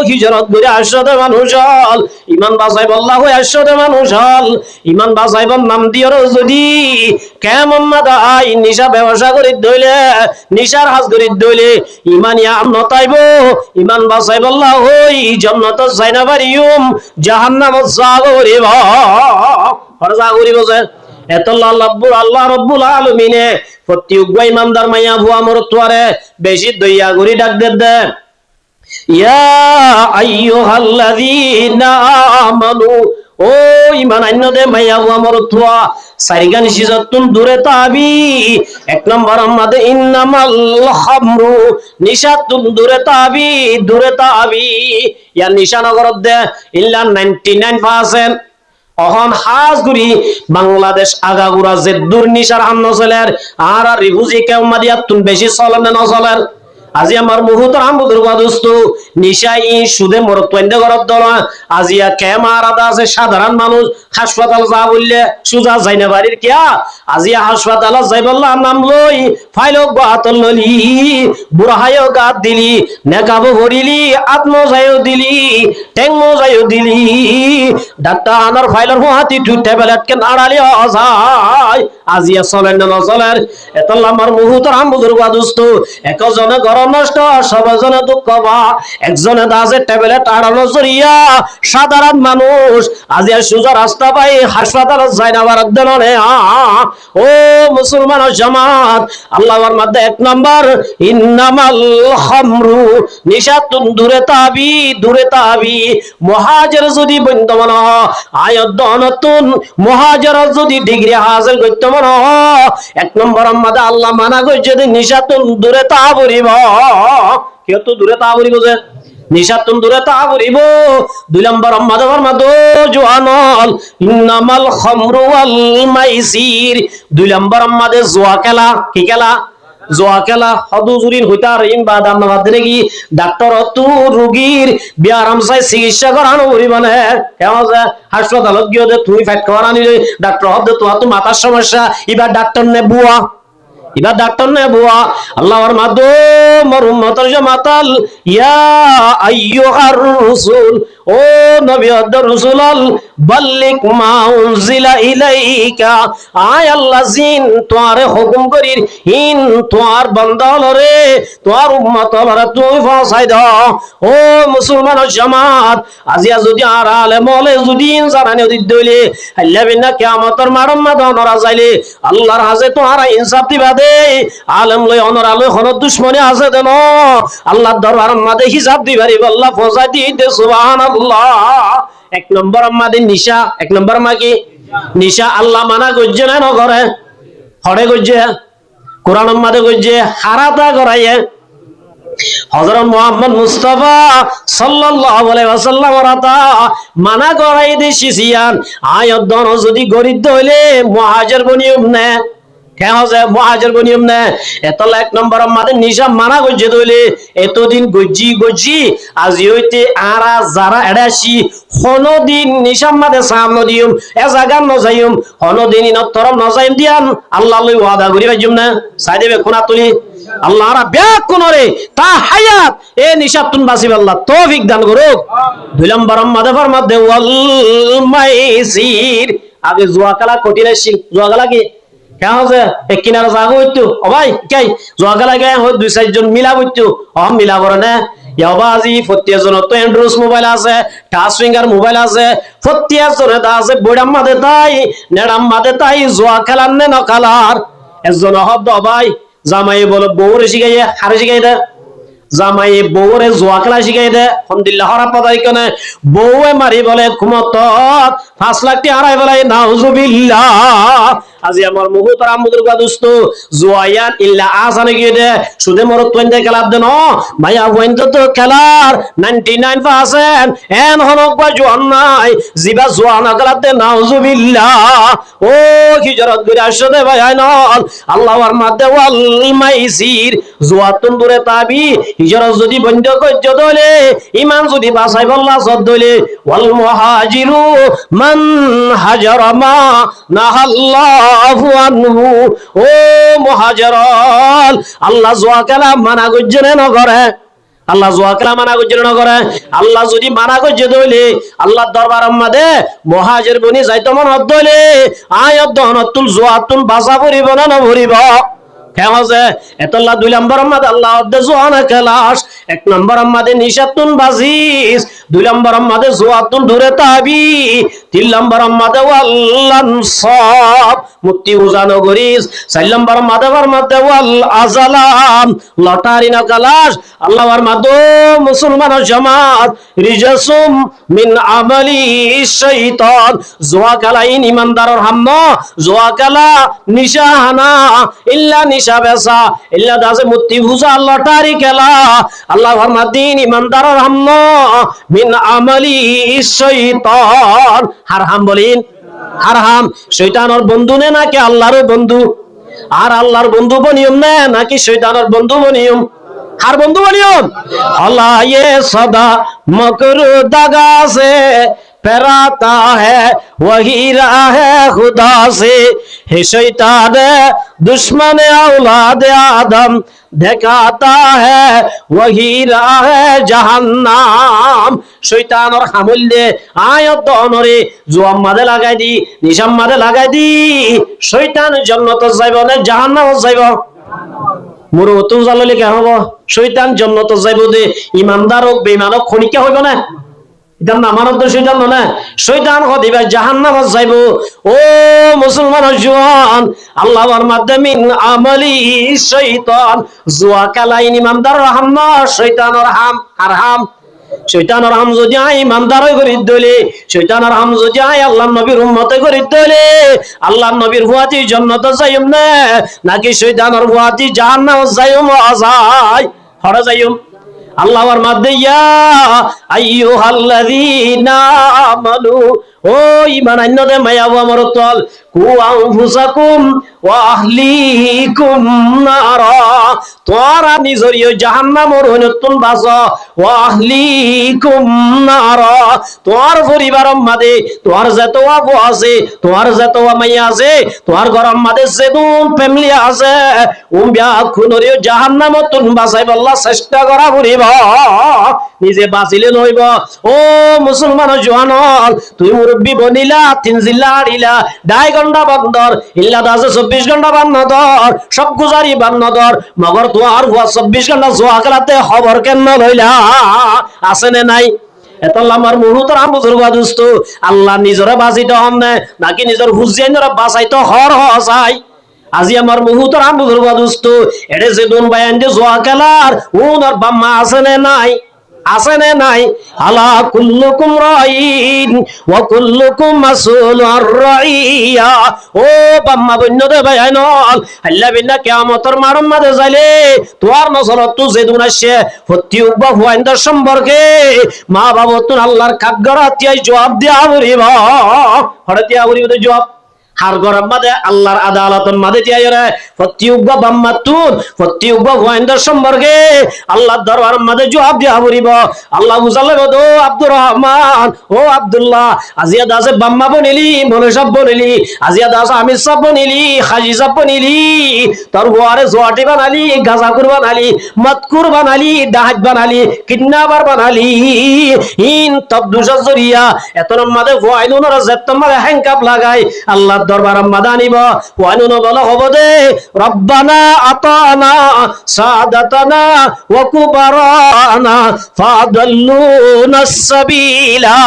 হিজরত করে আসতে মানুষ হল ইমান বাঁচাইব আল্লাহ আসতে মানুষ হল ইমান বাঁচাইব নাম দিয়র যদি কেমন মাদাই নিশা ব্যবসা করি দইলে নিশার হাজ করি দইলে ইমান ইয়াম নতাইব ইমান বাঁচাইব আল্লাহ হই জান্নাত যাইনা পারিম জাহান্নামত যাগরিব আর যাগরিব যে এত আল্লাহ রব্বুল আলামিনে প্রত্যেক ইমানদার মাইয়া ভুয়া মরতোয়ারে বেশি দইয়া গরি ডাক দে ইয়া আইয়ুহাল্লাযীনা আমানু ও ইমান আইনদে মাইয়া ভুয়া মরতোয়া সারিগান সিজাতুন দূরে তাবি এক নম্বর আমাদের ইন্নামাল খামরু নিশাতুন দূরে তাবি ইয়া নিশা নগরত দে ইল্লা 99% অহন হাজ গুরি বাংলাদেশ আগাগুড়া যে দুর্নিশার হান্ন চলের আর রিভুজি কেউ মারিয়াতুন বেশি চলেন না চলের আজি আমার মুহূর্তের আমবুদুর দোস্ত নিশাই সুদে মরত্বন্দে গরব দল আজিয়া কেম আলাদা আছে সাধারণ মানুষ হাসপাতাল যা বললে সুজা যাই না বাড়ির কিয়া আজিয়া হাসপাতাল যাই বললাম নাম লই ফাইল গাতল ললি বুড়াহায়ও গাত দিলি নেকাবো ভরিলি আত্ম যাইও দিলি টেংমো যাইও দিলি ডাক্তার আনার ফাইলের হাতি টু ট্যাবলেট কে নাড়ালি অজাই আজিয়া চলেন না চলের এত আমার মুহূর্তের আমবুদুর দোস্ত একজনে গরম নষ্ট সবজনে দুঃখ বা একজনে দাজে ট্যাবলেট আড়ানো জরিয়া সাধারণ মানুষ আজ সুজা রাস্তা পাই হাসপাতালে যায় না বার দেনে ও মুসলমান জামাত আল্লাহর মধ্যে এক নাম্বার ইন্নামাল খামরু নিশাতুন দূরে তাবি মুহাজির যদি বন্ধমান আয়াত নতুন মুহাজির যদি ডিগ্রি হাসিল করতে মন এক নম্বর আমাদের আল্লাহ মানা কই যদি নিশাতুন দূরে তাবরিব কেউ তো দূরে তাবরিব যে নিশাতুন দূরে তাবরিব দুই নম্বর আমাদের মাদো জওয়ানল ইন্নামাল খামরু ওয়াল মাইসির দুই নম্বর আমাদের জুয়া খেলা কি খেলা জোয়া খেলা হদুজুরিন হইতার ইমবাদাম নামাজ দেখি ডাক্তার তু রোগীর বিয়ারাম চাই চিকিৎসা করানো পরিমাণে কেমন যে হাসপাতালত গিয়ে যে তুই ফাইট করানি ডাক্তার হব তোমার তো মাথার সমস্যা এবার ডাক্তার নে বুয়া এবার ডাক্তার নে বুয়া আল্লাহর মাধ্যম উম্মতের জামাতাল ইয়া আইয়ুহার রাসূল ও নবী রাসূল বাল্লিক মা উনজিলা ইলাইকা আয় আল্লাহ জিন তোরে হুকুম করির ইন তোর বান্দা লরে তোর উম্মত লরে তুই পৌঁছাই দাও ও মুসলমান জামাত আজিয়া যদি আর আলেম হলে যদি জানানি দিলে আল্লাহ বিনা কিয়ামতের মারম মাদনরা যাইলে আল্লাহর হাজে তোরা ইনসাফ দিবা দে আলেম লই অনরা লই কোন দুশমনি আছে দেন আল্লাহর দরবার মাঝে হিসাব দিবারি আল্লাহ পৌঁছাই দিতে সুবহানাল্লাহ এক নম্বর আমাদের নিশা এক নম্বর মা কি নিশা আল্লাহ মানা গজ্জে না নগরে হড়ে গজ্জে কোরআন মাদে গজ্জে হারাতা করাইয়ে হযরত মুহাম্মদ মুস্তাফা সাল্লাল্লাহু আলাইহি ওয়াসাল্লাম রাতা মানা করাই দিছিয়ান আয়াত দন যদি গরিব হইলে মুহাজির বনিয়ম না কেন যে মুহাজির বনিয়ম না এতলা এক নম্বর আমাদের নিশা মানা গজ্জে দইলে এতদিন গজ্জি আজি হইতে আরা যারা এড়াসি হনদিন নিশা মাদে সামনে দিম এ জায়গা ন যাইম হনদিন ইনতরম ন যাইম দিয়ান আল্লাহ লই ওয়াদা করি বাইজুম না চাই দেবে কোনা তুলি আল্লাহ রা ব্যাক কোনরে তা হায়াত এ নিশাতুন বাসিব আল্লাহ তৌফিক দান করুক দুই নম্বর আমাদের ফরমাতে ওয়াল মাইসির আগে জুয়া খেলা কঠিন জুয়া খেলা কি কেন যে এক কিনারে জাগো হইতো ও ভাই কাই জোয়াগালা গায় হয় দুই চারজন মিলা হইতো মিলা করে না ইয়াবা আজি প্রত্যেকজনের তো অ্যান্ড্রয়েড মোবাইল আছে টাচ ফিঙ্গার মোবাইল আছে প্রত্যেকজনের তা আছে বড়াম মাদে তাই নেড়াম মাদে তাই জোয়া খেলার নে ন খেলার একজন হব ভাই জামাই বলে বউরে শিখাইয়ে হারে শিখাই দে জামাই বউরে জোয়া খেলা শিখাই দে আলহামদুলিল্লাহ হরা পাতাই কেন বউয়ে মারি বলে ঘুমত 5 লাখ টাকা হারাই বলে নাউজুবিল্লাহ আজি আমার মুহুতর আমুদুর গাদুস্ত জুয়ায়ান ইল্লা আসানে গিয়ে দে সুদে মরত তোইন্দে খেলার দেন ভাইয়া ওইন্দ তো খেলার 99% এন হনক বা জোয়ান নাই জিবা জোয়ানা খেলার দে নাউজুবিল্লাহ ও হিজরত করে আসতে ভাই নল আল্লাহর মাধ্যমে ওয়াল মাইসির জুয়াতুন দূরে তাবি হিজরত যদি বন্ধ কইজ দলে ইমান যদি বাঁচাই বল্লা সদ দলে ওয়াল মুহাজিরু মান হাজারা মা নাহাল্লাহু আনহু ও মুহাজিরাল আল্লাহ জুয়া খেলা মানা করছে না করে আল্লাহ জুয়া খেলা মানা করছে না করে আল্লাহ যদি মানা করছে দইলে আল্লাহর দরবার আম্মাদে মুহাজির বনি যাইতো মন দইলে আয়াত দহনতুল জুয়াতুন বাসা ভরিব না ভরিব কেমছে এতল্লা 2 নম্বর আমাদের আল্লাহ অদ্দে জোয়ানা খেলাস 1 নম্বর আমাদের নিশাতুন বাজিস 2 নম্বর আমাদের জোয়াতুন দূরে তাবি 3 নম্বর আমাদের ওয়াল্লান সব মুক্তি উজানো করিস 4 নম্বর আমাদের ওয়াল আজালাম লটারি না খেলাস আল্লাহর মাদো মুসলমান জামাত রিজাসুম মিন আমালি শাইতান জোয়া খেলাইন ইমানদারের হাম্ম জোয়া খেলা নিশাহানা ইল্লা বেসা ইল্লা দাসে মুক্তি বুঝা লটারি খেলা আল্লাহ ফরমাদিন ইমানদারের হাম্ম মিন আমালি শাইতান হারাম বলিন হারাম শয়তানের বন্ধু নে নাকি আল্লাহর বন্ধু আর আল্লাহর বন্ধু বনিয়ম না নাকি শয়তানের বন্ধু বনিয়ম হার বন্ধু বনিয়ম আল্লাহ ये सदा मकर दगा से फराता है वही राह है खुदा से हे शैतान दुश्मन औलाद आदम दिखाता है वही राह है जहन्नाम शैतानर हामुल दे आयत दनरे जुआम मादे लागाई दी निशाम मादे लागाई दी शैतान जन्नत जाइब ना जहन्नाम जाइब মুরত জাললে কে হবো শয়তান জান্নাত যাইব দে ইমানদার হোক বেঈমান হোক খনিকা হইব না এটা না মানব শয়তান না শয়তান হদিবা জাহান্নামে যাইব ও মুসলমান জওয়ান আল্লাহর মাধ্যমে আমালি শয়তান জুয়া কালাইন ইমানদার রহমা শয়তানের হারাম শয়তানের হাম যদি আই ইমানদার করে দলে শয়তানের হাম যদি আই আল্লাহর নবীর উম্মতে করে দলে আল্লাহর নবীর হুয়াতি জান্নাতে যাইম না নাকি শয়তানের হুয়াতি জাহান্নামে যাইম আজাই হড়া যাইম আল্লাহর মাধ্যমে ইয়া আইয়ুহাল্লাযীনা আমানু ও ঈমান আনদে মায়া আমার তল কু আনফুসাকুম ওয়া আহলিকুম নারা তোরা নিজরিয় জাহান্নামের হইনতুন বাঁচা ওয়া আহলিকুম নারা তোর পরিবারের মাঝে তোর যত আবু আছে তোর যত মাইয়া আছে তোর ঘরের মাঝে যেদুন ফ্যামিলি আছে উম্বিয়া খুনরিয় জাহান্নামতুন বাঁচাইব আল্লাহ চেষ্টা করা করিব নিজে বাঁচিলে নইব ও মুসলমান জওয়ান তুই মুরব্বি বনিলা 3 জিল্লা আড়িলা 2.5 ঘন্টা বন্দর ইল্লা দাসে 24 ঘন্টা বান্নদর সব গুজারি বান্নদর মগর তো আর 24 ঘন্টা জোয়া খেলাতে খবর কেন লইলা আছে না নাই এতলা আমার মুহুতর বুজুর্গ দোস্ত আল্লাহ নিজরে বাঁচিতে হন না নাকি নিজের হুজিয়াইনরা বাঁচাইতে হর হসাই আজি আমার মুহুতর বুজুর্গ দোস্ত এড়ে যে দুন বায়ান যে জোয়া খেলার ওনার বাম্মা আছে না নাই আছে না নাই আলা কুল্লুকুম রাইন ওয়া কুল্লুকুম মাসউলুন আর রাইয়া ও বাম্মা বন্যদে ভাইনল আল্লাহ বিল্লাহ কিয়ামতের মারম মাঝে যাইলে তোর নজরত তো যেদুন আসে ফতি উবা হুয়াইন্দার সম্পর্কে মা বাবা তো আল্লাহর কাঠগড়াতিয়াই জবাব দিয়া বলিবা হড়তিয়া বলিব তো জবাব হার গরম মাদে আল্লাহর আদালতের মাদে তিয়ায়রে ফতিউবা বাম্মাতুন ফতিউবা ওয়াইন্দার সম্পর্কে আল্লাহর দরবার মাদে জবাব দিয়া বলিব আল্লাহ বুঝালে দো আব্দুর রহমান ও আব্দুল্লাহ আজিয়া দাসে বাম্মা বনিলি মনে সব বনিলি আজিয়া দাস আমি সব বনিলি খাজি সব বনিলি তোর গোয়ারে জোয়াটি বানালি গাজাকুর বানালি মতকুর বানালি ডাহাত বানালি কিডন্যাপার বানালি ইন তবদুসা জরিয়া এতর মাদে ওয়াইনুনরা জেত্তমারে হ্যাংকাপ লাগাই আল্লাহ দরবার মাদানিব ওয়ানুন বলা হবে দে রব্বানা আতানা সাদাতানা ওয়া কুবারানা ফাদাল্লুনা সাবিলা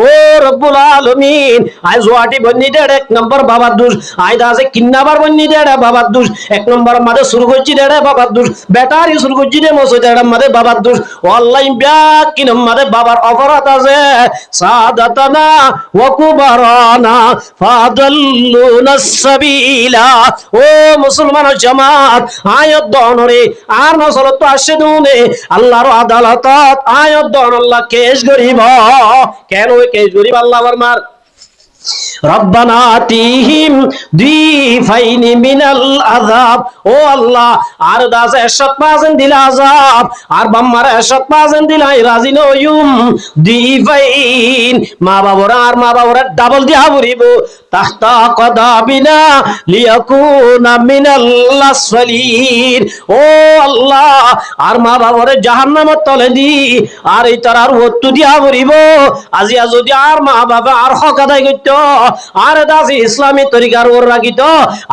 ও রব্বুল আলামিন আই জোয়াটি বন্নি দে এক নম্বর বাবার দোষ আই দাসে কিন্নাবার বন্নি দে বাবার দোষ এক নম্বর মাদে শুরু করছি দে বাবার দোষ ব্যাটারি শুরু করছি দে মসজিদ দে মাদে বাবার দোষ অনলাইন ব্যাক কিন মাদে বাবার অপরাধ আছে সাদাতানা ওয়া কুবারানা ফাদাল ইয়াদুল্লুনাস সাবিলা। ও মুসলমান জামাত আয়াত দনরে আর নসলত আসে দুনে আল্লাহর আদালতত আয়াত দন আল্লাহ কেস করিব। কেন কেস করিব আল্লাহ ফরমার রব্বানা আতিহিম দুইফাইনি মিনাল আযাব। ও আল্লাহ আর দাসে 100% দিলা আযাব আর বাম্মারে 100% দিলাই রাজি নয়ুম দুইফাইন মা বাবারা ডাবল দিয়া বলিব তাহতা কদাবিনা লিয়াকুনা মিনাল আসফালিন। ও আল্লাহ আর মা বাবারে জাহান্নামের তলে দি আর এই তার ওত্তু দিয়া বলিব আজি যদি আর মা বাবা আর হক আদায় করত আর দাসি ইসলামী তরিকার ওর রাখিত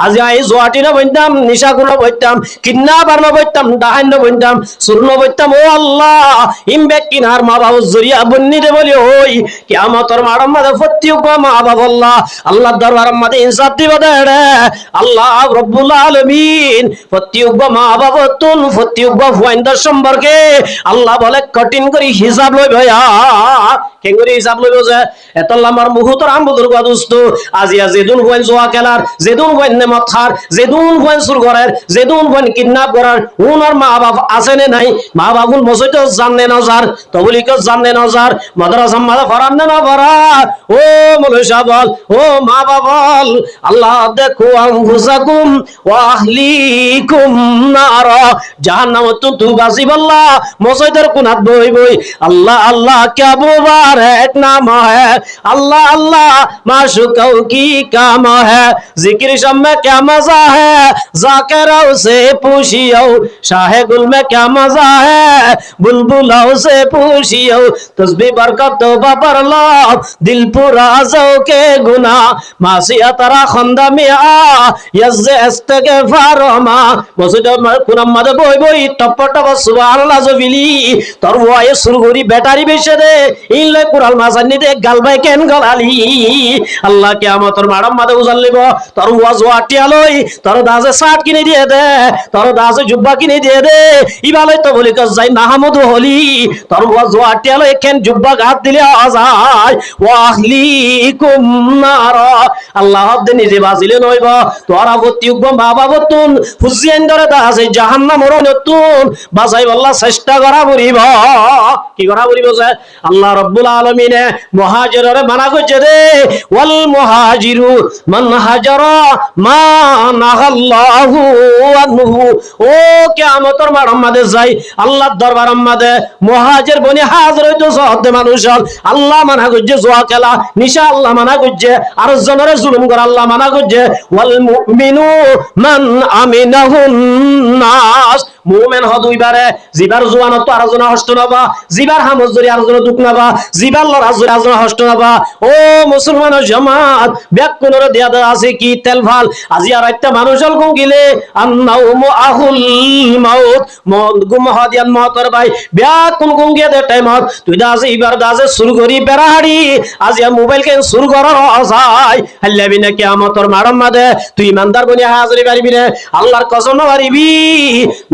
আজি আই জোয়াটি না বইতাম নিশাগুলো বইতাম কিডন্যাপার না বইতাম ডাহান না বইতাম সুরন বইতাম। ও আল্লাহ ইমবে কিনার মা বাবা জরিয়া বন্নি দে বলি ওই কিয়ামতের মাড়ম মাদে ফতিউক মা বাবা আল্লাহ আল্লাহর দরবার মাদে ইনসাফ দিব দে আল্লাহ রব্বুল আলামিন। ফতিউক মা বাবা তুন ফতিউক ফুয়াইন্দার সম্পর্কে আল্লাহ বলে কঠিন করে হিসাব লই ভাইয়া কেঙ্গুরি হিসাব লইব যে এতল্লা আমার মুহূর্তের আমবুদুর দোস্ত আজিয়া যেদুন হইন জোয়া খেলার যেদুন হইন নেমত খার যেদুন হইন সুর করার যেদুন হইন কিডন্যাপ করার উনার মা বাপ আছে নে নাই মা বাবুল মসজিদ জাননে না যার তবলিক জাননে না যার মাদ্রাসা মাদা ফরান না ফরার। ও মৌলশা বল ও মা বাবল আল্লাহ দেখো আনফুসাকুম ওয়া আহলিকুম নার জাহান্নামত তু বাসিব আল্লাহ মসজিদের কোনাত বই বই আল্লাহ আল্লাহ क्या मुबारक नाम है अल्लाह अल्लाह माशूकों की काम है जिक्र शम में क्या मजा है जाकिरों से पूछियो शाहे गुल में क्या मजा है बुलबुलों से पूछियो तस्बीह बरकत तौबा पर लो दिल पूरा जो के गुनाह मासिया तरा खंदा में आ यज़्ज़े इस्तिगफार मा मसजिद में कुनाम मद बोई बोई टप टप सुबहानाल्लाह जो बिली तरवाए सुरगुरी बैटारी बेचे दे ইনলে কুরাল মাসানি দে গালবাই কেন গলালি আল্লাহ কিয়ামতের মাড়ম মাদে উজাল লিব তোর ওয়াজ ওয়াটিয়া লই তোর দাসে শার্ট কিনে দিয়ে দে তোর দাসে জুব্বা কিনে দিয়ে দে ইবালাই তো বলি কস যাই নাহমদ হলি তোর ওয়াজ ওয়াটিয়া লই কেন জুব্বা গাত দিলে আজাই ওয়াহলিকুম নার আল্লাহ দে নিজে বাজিলে নইব তোর আপত্তি উগব বাবা বতুন ফুজিয়েন ধরে দাসে জাহান্নামের নতুন বাজাই আল্লাহ চেষ্টা করা বলিব কি করা বলিব যে আল্লাহ রব্বুল আলামিনে মুহাজিররে মানা করছে রে ওয়াল মুহাজিরু মান হাজারা মা নাহাল্লাহু আনহু। ও কিয়ামতের মাড়ম মাদে যাই আল্লাহর দরবার মাদে মুহাজির বনি হাজির হইতো সহদে মানুষ আল্লাহ মানা করছে জোয়া খেলা নিশা আল্লাহ মানা করছে আর জনরে জুলুম করা আল্লাহ মানা করছে ওয়াল মুমিনু মান আমিনাহুন নাস। মুমিন হ দুইবারে জিবার জোয়ানত তো আরজন হস্ত নাবা জিবার হামজরি আরজন দুক নাবা জিবার লরাজরি আরজন হস্ত নাবা। ও মুসলমান জামাত ব্যাকুনর দিয়া আছে কি তেল ভাল আজি আর একটা মানুষ কোন গিলে আন্নাউমু আহুল মাউত মন গুম হাদিয়ান মতর ভাই ব্যাকুন কোন গিয়ে দে টাইমত তুই দাসে ইবার দাসে শুরু করি বেরাহাড়ি আজি মোবাইল কে শুরু করার আসাই হাল্লাবি না কিয়ামতের মাড়ম মাদে তুই ইমানদার বনি হাজিরি পারিবি রে আল্লাহর কসম পারিবি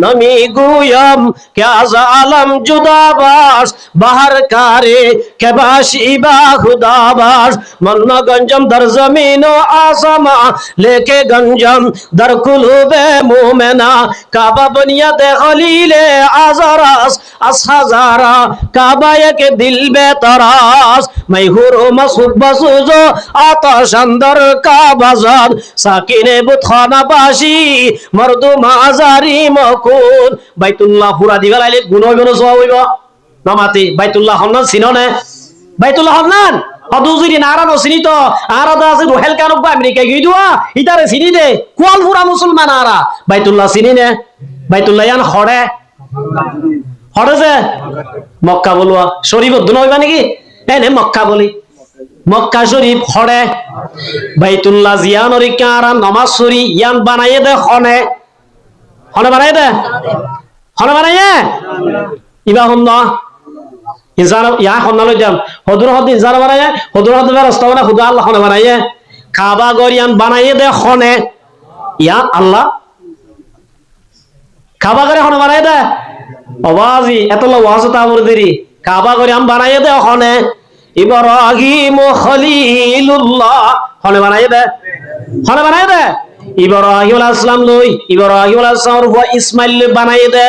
নমি গুয়াম क्या जालम जुदाबास बाहर कारे के बाशिबा खुदाबास मन्ना गंजम दर जमीनो आसमा लेके गंजम दर कुलूबे मोमेना काबा बुनियाद खलीले आजरास असहजारा काबा के दिल बेतरास मैं हुरो मसुब सुजो आतश अंदर काबा जाद साकिने बुतखाना बाशी मर्दु माजारी मकुन বাইতুল্লাহ পুরা দিবা লাইলে গুণ হইব না সওয়াব হইব নামাতে বাইতুল্লাহ হন্নান চিননে বাইতুল্লাহ হন্নান হদুজুরি নারা নসিনি তো আরাদা আছে রোহেল কানুক আমেরিকা গই দুয়া ইতারে চিনি দে কোয়াল পুরা মুসলমান আরা বাইতুল্লাহ চিনি নে বাইতুল্লাহ ইয়ান হড়ে হড়ে যে মক্কা বলুয়া শরীফ দুন হইবা নাকি এনে মক্কা বলি মক্কা শরীফ হড়ে বাইতুল্লাহ জিয়ানরি কারা নামাজ শরী ইয়ান বানায়ে দে হনে হনে বানায়ে দে হনে বানায়ে ইবা হন না ইনসান ইয়া হন না লইতাম হদুর হদ ইনসান বানায়ে হদুর হদ রাস্তা বানা খুদা আল্লাহ হনে বানায়ে কাবা গরিয়ান বানায়ে দে হনে ইয়া আল্লাহ কাবা করে হনে বানায়ে দে আওয়াজি এতলা ওয়াজ তা আমর দেরি কাবা গরিয়ান বানায়ে দে হনে ইব্রাহিম খলিলুল্লাহ হনে বানাই দে, হনে বানাই দে। ইব্রাহিম আলাইহিস সালাম লই ইব্রাহিম আলাইহিস সালাম রূপ ইসমাইল বানাই দে।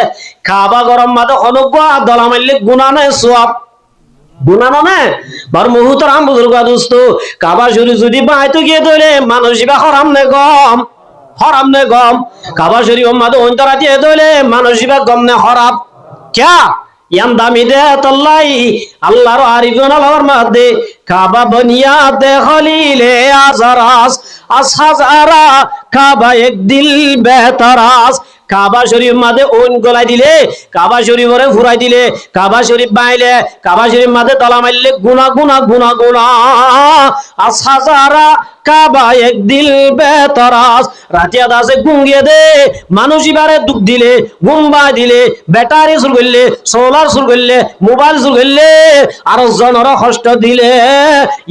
কাবা গরম মাদে অনুগ্রহ দলা মাইলে গুনাহ নাই সওয়াব গুনানো না বার মুহূর্তরাম বুজুর্গ দোস্ত কাবা শরীফ যদি বাইতে গিয়ে ধরে মানুষ বা হরাম নে গম কাবা শরীফ মাদে অন্তরা দিয়ে ধরে মানুষ বা গম নে হরাম ক্যা ইয়াম দামি দে তল্লাই আল্লাহর আরিফুন আল্লাহর মাদে কাবা বনিয়াতে খলিলে আজরাস আসহাজারা কাবা এক দিল বেতারাস কাবা শরীফ মাদে ওন গলাই দিলে কাবা শরীফরে ফুরাই দিলে কাবা শরীফ বাইলে কাবা শরীফ মাদে তলা মারলে গুনা গুনা গুনা গুনা আসহাজারা কাবা এক দিল বেতারাস রাতিয়া দাসে গুঙ্গিয়ে দে মানুষ ইবারে দুঃখ দিলে গুম্বা দিলে ব্যাটারি শুরু করলে সোলার শুরু করলে মোবাইল শুরু করলে আর জনর কষ্ট দিলে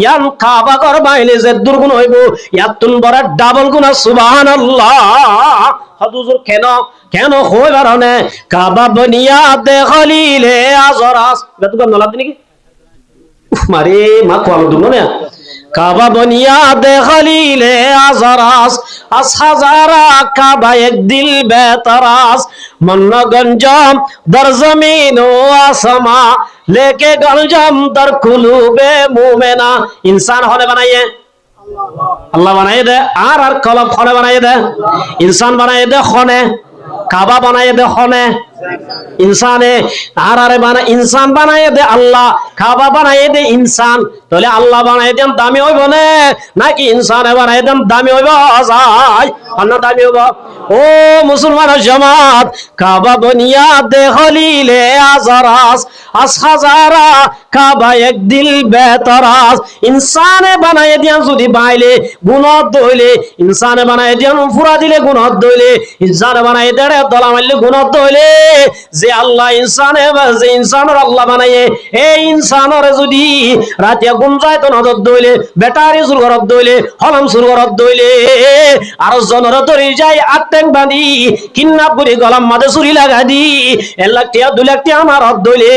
ইয়ান কাবা কর বাইলে যে দুর্গুণ হইব ইয়াতুন বড় ডাবল গুনা সুবহানাল্লাহ হুজুর কেন কেন হয় বারনে কাবা বনিয়াতে খলিলে আজরাস বেতুকা নলাদ নাকি মারে মা কোয়াল দুনো না কাবা বনিয়াতে খলিলে আজরাস আসহাজারা কাবা এক দিল বেতারাস মন্ন গঞ্জম দর জমিন ও আসমা লেকে গঞ্জম দর কুলুবে মুমিনা इंसान होने बनाइए अल्लाह बनाए दे आर कलम खने बनाए दे इंसान बनाए दे खने काबा बनाए दे खने इंसाने आरे बना इंसान बनाए दे अल्लाह काबा बनाए दे इंसान तोले अल्लाह बनाए दे दामी होइबो ने नाकि इंसान बनाए दे दामी होइबो आजाय अन्ना दामी होइबो ओ मुसलमान जमात काबा बुनियाद दे खलीले आजरास আসহাজারা কাবা এক দিল বেতারাস ইনসানে বানায় দিয়ান যদি বাইলে গুনাহ দইলে ইনসানে বানায় দিয়ান ফুরা দিলে গুনাহ দইলে ইনসানে বানায় দেড়ে দলা মারলে গুনাহ দইলে যে আল্লাহ ইনসানে যে ইনসানের আল্লাহ বানায় এই ইনসানের যদি রাতিয়া ঘুম যায় তো নজর দইলে ব্যাটারি শুরু করত দইলে হলম শুরু করত দইলে আর জনর তরি যায় আত্তেন বাঁধি কিডন্যাপ করে গলাম মাঝে চুরি লাগা দি 1 লাখ টাকা 2 লাখ টাকা আমার হাত দইলে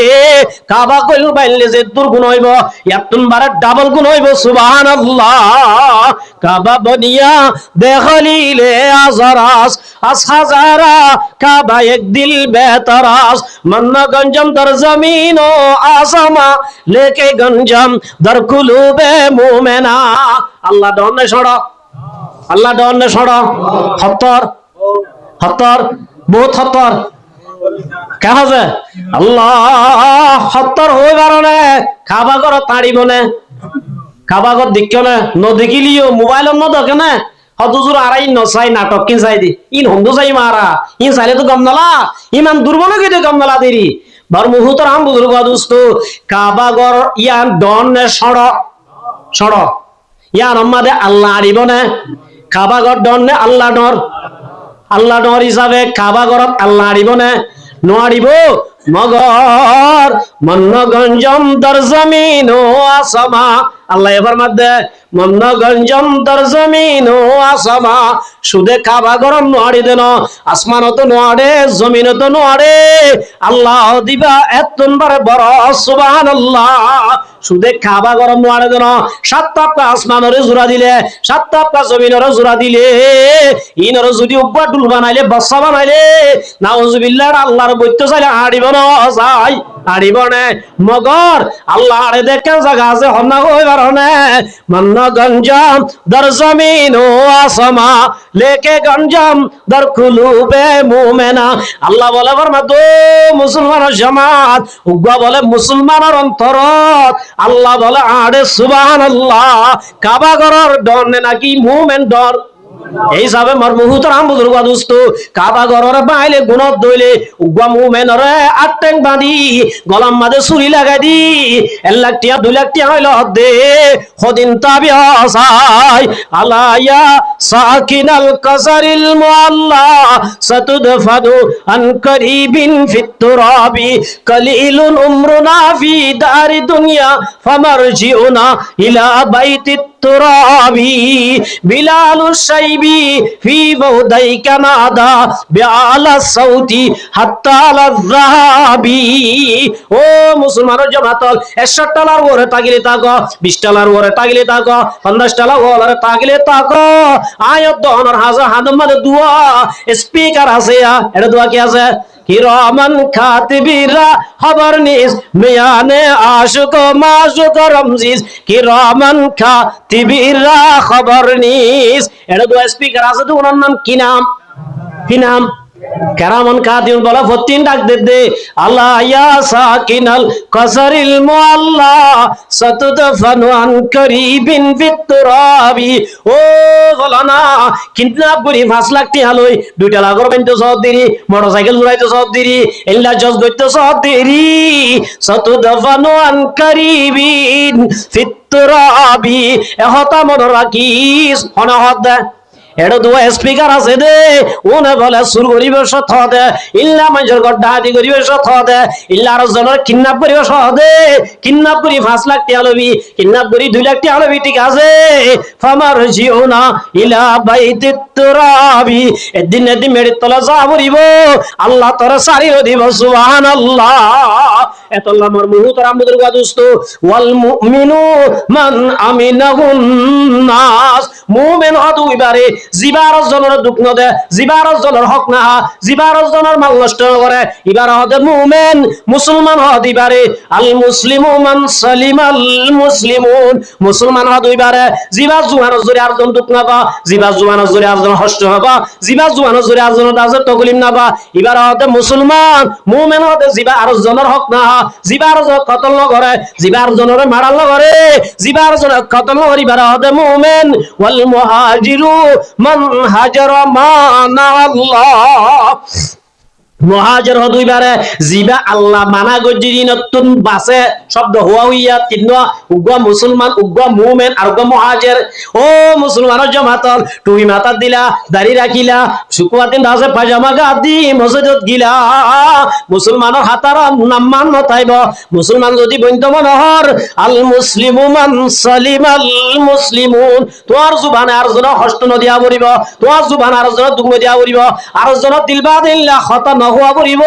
কাবা কইল বাইলে যে দুর্গুণ হইব ইয়াতুন বারে ডাবল গুণ হইব সুবহানাল্লাহ কাবা বনিয়া দেখলিলে আজরাস আসহাজারা কাবা এক দিল বেতারাস মন্ন গঞ্জম দর জমিন ও আসমা লেকে গঞ্জম দর কুলুবে মুমিনা আল্লাহ দনে ছড়া আল্লাহ দনে ছড়া হত্তর বহুত হত্তর कहा से अल्लाह हत्तर हो बारने खाबा कर ताड़ीब ने खाबा कर दिक्क ने न देखिलियो मोबाइल न देखे ने हदुजुर आराई नसाई नाटक किन साई दी इन हंदु साई मारा इन साले तो गम नला इमान दुर्बल के तो गम नला देरी बर मुहूर्त हम बुजुर्ग दोस्तो काबा कर यान डन ने सड़ यान अम्मादे अल्लाह आड़ीब ने काबा कर डन ने अल्लाह डर हिसाबे काबा करत अल्लाह आड़ीब ने নোয়ারিব মগর মন্নগঞ্জম দর জমিন ও আসমা আল্লাহ এবার মধ্যে মন্নগঞ্জম দর জমিন ও আসমা সুদে কাবা গরম নোয়ারি দেন আসমান তো নোয়ারে জমিন তো নোয়ারে আল্লাহ দিবা এতন বারে বড় সুবহানাল্লাহ সুদে কাবা গরম নোয়ারে দেন 7 টাকা আসমানরে জোড়া দিলে 7 টাকা জমিনরে জোড়া দিলে ইনরে যদি উব্বা ডুল বানাইলে বসা বানাইলে নাউজুবিল্লাহ আল্লাহর বইতে চাইলে আড়িব না যায় আড়িব না মগর আল্লাহ আরে দেখে জায়গা আছে হন্না কইবার না মন্ন গঞ্জম দর জমিন ও আসমা লেকে গঞ্জম দর কুলুবে মুমিনা আল্লাহ বলে ফরমাতো মুসলমানের জামাত উগ্বা বলে মুসলমানের অন্তরত আল্লাহ বলে আরে সুবহানাল্লাহ কাবা ঘরের ডর নাকি মুমিন ডর এই হিসাবে মর মুহূর্ত রাম বুজুর্গ দোস্ত কাবা ঘরের বাইলে গুণত দইলে উগ্বা মুমিনরে আটটেং বাঁধি গলাম মাঝে চুরি লাগাই দি 1 লাখ টাকা 2 লাখ টাকা হইল দে খদিন তাবি আসাই আলাইয়া সাকিনাল কাসারিল মুআল্লা সাতুদফাদু আন করিবিন ফিত তুরাবি কলিলুন উমরুনা ফি দারি দুনিয়া ফামারজিউনা ইলা বাইতিত তুরাবি বিলালুশ শাইবি ফি বাউদাইকা নাদা বিআলা সাউতি হাত্তা লাযাবি। ও মুসলমানের জামাতল 61 টালার ওরে তাগিলে তাকো, 20 টালার ওরে তাগিলে তাকো, 50 টালার ওরে তাগিলে তাকো। আয়াত দহনের হাজার হাদমার দোয়া স্পিকার আছে, এটা দোয়া কি আছে? কিরামান কাতিবিরা খবর নিস মিয়ানে আশুক মাশুক রমজিস, কিরামান কাতিবিরা খবর নিস। এটা দোয়া স্পিকার আছে তো, ওনার নাম কি নাম? কি নাম? কেরামান কাতিব বলা ফতিন ডাক দে আল্লাহ ইয়া সাকিনাল কসরিল মুআল্লা সাতুদফানু আন করিবিন ফিতুরাবি। ও বলানা কিডন্যাপ করি 5 লাখ টাকা লই, 2 টাকা করবেন তো সব দেরি, মোটরসাইকেল জুড়াইতে সব দেরি, এল্লা জজ গইতে সব দেরি। সাতুদফানু আন করিবিন ফিতুরাবি। এহতা মনে রাখিস অনাহত এটা দোয়া স্পিকার আছে দে, ওনে বলে সুর করিবে সত দে, ইল্লা মানুষের গড্ডা আদি করিবে সত দে, ইল্লা আর জনের কিডন্যাপ করিবে সত দে। কিডন্যাপ করি 5 লাখ টাকা লবি, কিডন্যাপ করি 2 লাখ টাকা লবি, ঠিক আছে। ফামার জিওনা ইলা বাইতিত তুরাবি। একদিন একদিন মেড়ির তলা যা বলিব, আল্লাহ তোরা সারিও দিব, সুবহানাল্লাহ। এত আল্লাহ আমার মুহূর্তের আমাদের গাদুস্ত ওয়াল মুমিনু মান আমিনাহুন নাস। মুমিন হদুইবারে জিবার জনের দুঃখ নদে, জিবার জনের হক না, জিবার জনের মাল নষ্ট করে, এবার হদে মুমিন মুসলমান হদিবারে। আল মুসলিমু মান সালিমাল মুসলিমুন। মুসলমান হদুইবারে জিবার জুয়ানের জোরে আরজন দুঃখ নাবা, জিবার জুয়ানের জোরে আরজন হষ্ট হবা, জিবার জুয়ানের জোরে আরজন দাজে তকলিম নাবা। এবার হদে মুসলমান মুমিন হদে জিবার আরজনের হক না, জিবার জন কতল ন করে, জিবার জনের মারাল ন করে, জিবার জনের কতল ন করিবার হদে মুমিন। ওয়াল মুহাজিরু মান হাজারা মানা আল্লাহ। মুহাজির হদুইবারে জিবা আল্লাহ মানা গজিরি নতুন বাসে শব্দ হুয়া হইয়া তিন উগ্র মুসলমান, উগ্র মুমিন আর উগ্র মুহাজির। ও মুসলমানের জামাতল টুই মাথা দিলা, দাড়ি রাখিলা, শুক্রবার দিন রাজে পাজামা গাদি মসজিদত গিলা। মুসলমানের হাতার নাম্মান নতাইব, মুসলমান যদি বৈন্ত মনোহর আল মুসলিমু মান সালিমাল মুসলিমুন। তোমার জুবানে আর জন হস্ত নদিয়া পড়িব, তোমার জুবানে আর জন দুঃখ দিয়া পড়িব, আর জন দিলবা দিল্লা খতা নহুয়া পড়িব।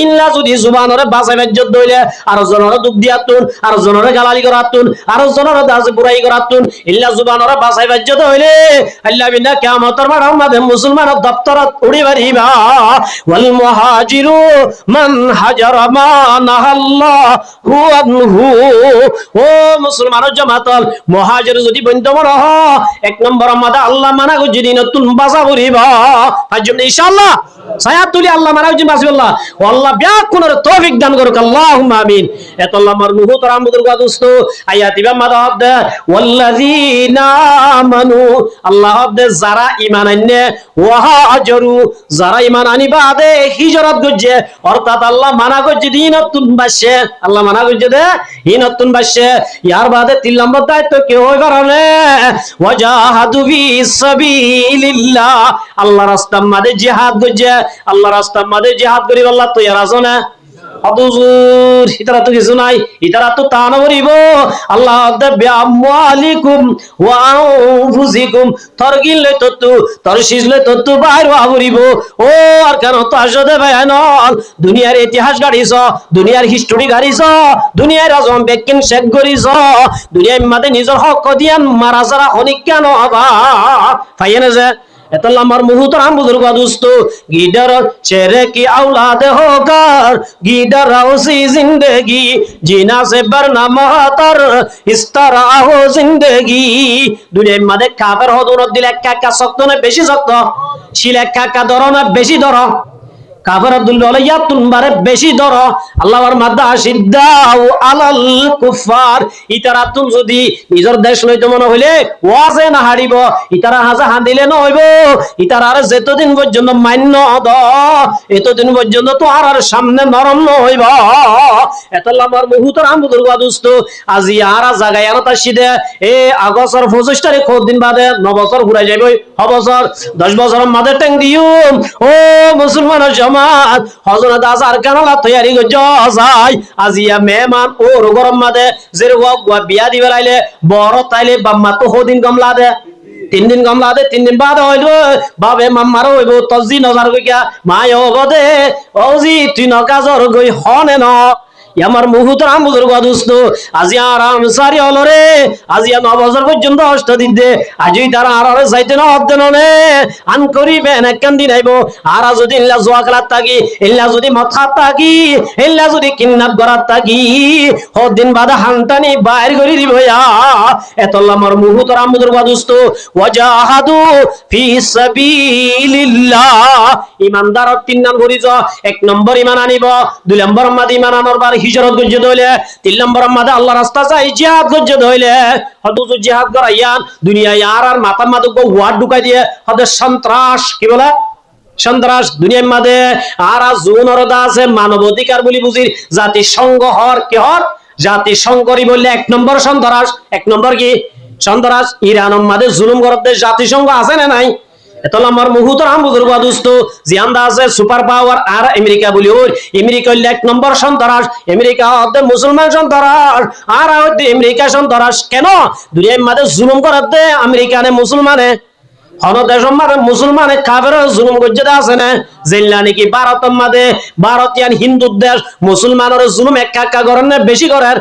ইল্লা যদি জুবানরে বাঁচাই বাজ্যত দইলে আর জনরে দুঃখ দিয়াতুন, আর জনরে গালালি করাতুন, আর জনরে দাজ বুড়াই করাতুন, ইল্লা জুবানরে বাঁচাই বাজ্যত হইলে আল্লাহ বিনা কিয়ামতের মাঠে আমাদের মুসলমানের দপ্তরত উড়ি বাড়িবা। ওয়াল মুহাজিরু মান হাজারা মা নাহাল্লাহু আনহু। ও মুসলমানের জামাতল মুহাজির যদি বন্ধমন হ, 1 নম্বর আমাদের আল্লাহ মানা গজি নতুন বাঁচা করিবা। আজ ইনশাআল্লাহ সায়াত তুলি আল্লাহ মানা গজি বাঁচিবাল্লাহ ও আল্লাহ ব্যাকুনের তৌফিক দান করুক, আল্লাহুম্মা আমিন। এত আল্লাহ আমার মুহূর্তের আমাদের গাদুস্ত আয়াতিবা মাদাদ ওয়াল্লাযিনা আমানু। আল্লাহ দে যারা ঈমান আননে, ওয়াহাজারু যারা ঈমান আনি বাদে হিজরত গজে, অর্থাৎ আল্লাহ মানা গজি দিন নতুন বাসে, আল্লাহ মানা গজি দে ই নতুন বাসে। ইয়ার বাদে 3 নম্বর দায়িত্ব কে হই পারে ওয়াজাহাদু ফি সাবিলিল্লাহ। আল্লাহ রাস্তার মাঝে জিহাদ গজে, আল্লাহ রাস্তার মাঝে জিহাদ করি আল্লাহ তো ইয়ার আছে না হুজুর, ইতারা তো কিছু নাই, ইতারা তো তা না বলিব। আল্লাহ দেবে আমওয়ালিকুম ওয়া আনফুসিকুম, তরগিল লে ততু তরশিজ লে ততু বাইর ওয়া বলিব। ও আর কেন তো আসদে বায়ানল দুনিয়ার ইতিহাস গাড়িছ, দুনিয়ার হিস্টরি গাড়িছ, দুনিয়ার আজম বেকিন শেখ গরিছ, দুনিয়ার মাঝে নিজের হক দিয়ান মারা যারা অনেক কেন আবা ফাইনে যে এতলা আমার মুহূর্তের বুজুর্গ দোস্ত গিডার চেরে কি औलाद होकर गीडर उसी जिंदगी जीना से बरना महतर इस तरह हो जिंदगी। দুনিয়ার মধ্যে কাফের হদুর দিল একা শক্ত না বেশি শক্ত, শিল একা ধরো না বেশি ধরো, কাফের আব্দুল আলাইয়া তুনবারে বেশি ধর। আল্লাহর মাদা সিদ্দাউ আলাল কুফার। ইতারা তুম যদি নিজের দেশ লইতে মনে হইলে ওয়াজে না হারিব, ইতারা হাজা হাঁদিলে ন হইব, ইতারা আর যতদিন পর্যন্ত মান্য দ এতদিন পর্যন্ত তো আর সামনে নরম ন হইব। এতলা আমার মুহূর্তের আমুদুর গাদুস্ত আজি আর জায়গায় আর তাসিদে এ আগস্টের 25 তারিখ দিন বাদে 9 বছর ঘুরাই যাইব, 6 বছর 10 বছরের মাঝে ট্যাং দিও। ও মুসলমান জামাত হজনা দাসার কানালা তৈরি করছ যায় আজিয়া মেহমান ওর গরম মাদে যে বিয়া দিবে লাইলে বড় তাইলে বাম্মা তো হদিন কমলা দে 3 দিন কমলা দে 3 দিন বাদ হইল বাবে মাম্মার হইব তজি নজার গইয়া মায় গদে ওজি তুই নকাজর গই হনে ন আমার মুহুতর আমুদর গদুস্ত আজি আরাম সারি হলো রে আজি 9 বছর পর্যন্ত অষ্ট দিন দে আজি তারা আর যাইতে না অদ্দেন নে আন করিবে না কান্দি নাইবো আর যদি ইল্লা জোয়া খেলাত থাকি ইল্লা যদি মাথা থাকি ইল্লা যদি কিন্নাত গরাত থাকি হদিন বাদা হান্তানি বাইর করি দিব এতল্লা আমার মুহুতর আমুদর গদুস্ত ওয়াজাহাদু ফি সাবিলিল্লাহ ইমানদার 3 নাম করিছ 1 নম্বর ইমান আনিব 2 নম্বর মাদি ইমান আনর বার হিজরত গজ্জ দইলে 3 নম্বর মাদে আল্লাহ রাস্তা চাই জিহাদ গজ্জ দইলে হদুজ জিহাদ করাইয়ান দুনিয়ায় আর মাথা মাদুক ওয়ার্ড ঢুকাই দিয়ে হদে সন্ত্রাস কি বলে সন্ত্রাস দুনিয়ার মাঝে আর জুনর আছে মানবাধিকার বলি বুঝির জাতিসংঘ হর কি হর জাতিসংঘরই বললে 1 নম্বর সন্ত্রাস 1 নম্বর কি সন্ত্রাস ইরানের মাঝে জুলুম করতে জাতিসংঘ আছে না নাই এতলা আমার মুহুতর আমুদর বাদুস্ত জিয়ান্দা আছে সুপার পাওয়ার আর আমেরিকা বলি ওর আমেরিকা 1 নম্বর সন্ত্রাস আমেরিকা হতে মুসলমান সন্ত্রাস আর হতে আমেরিকা সন্ত্রাস কেন দুনিয়ার মাঝে জুলুম করতে আমেরিকানে মুসলমানে দেশের মাঝে মুসলমানে কাফের জুলুম করতে আছে না জেলা নাকি ভারতের মাঝে ভারতীয় হিন্দু দেশ মুসলমানের জুলুম একা করেন না বেশি করেন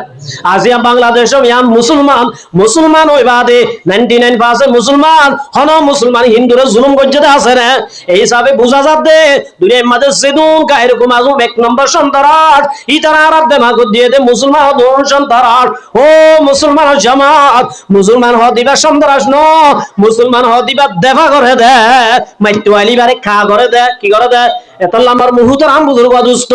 আজিয়া বাংলাদেশ মুসলমান মুসলমান ওই বাদে 99% মুসলমান হন মুসলমান হিন্দুরা জুলুম করতে আছে না এই হিসাবে বোঝা যাচ্ছে দুনিয়ার মাঝে সেদুন এরকম আজম 1 নম্বর সন্ত্রাস ইতারা আরব দেমাগ দিয়ে দে মুসলমান দোন সন্ত্রাস ও মুসলমান জামাত মুসলমান হদিবা সন্ত্রাস ন মুসলমান হদিবা দেফা করে দে মাইটুয়ালি বারে খা করে দে কি করে দে এতলা আমার মুহুতর আমবুজুর গদুস্ত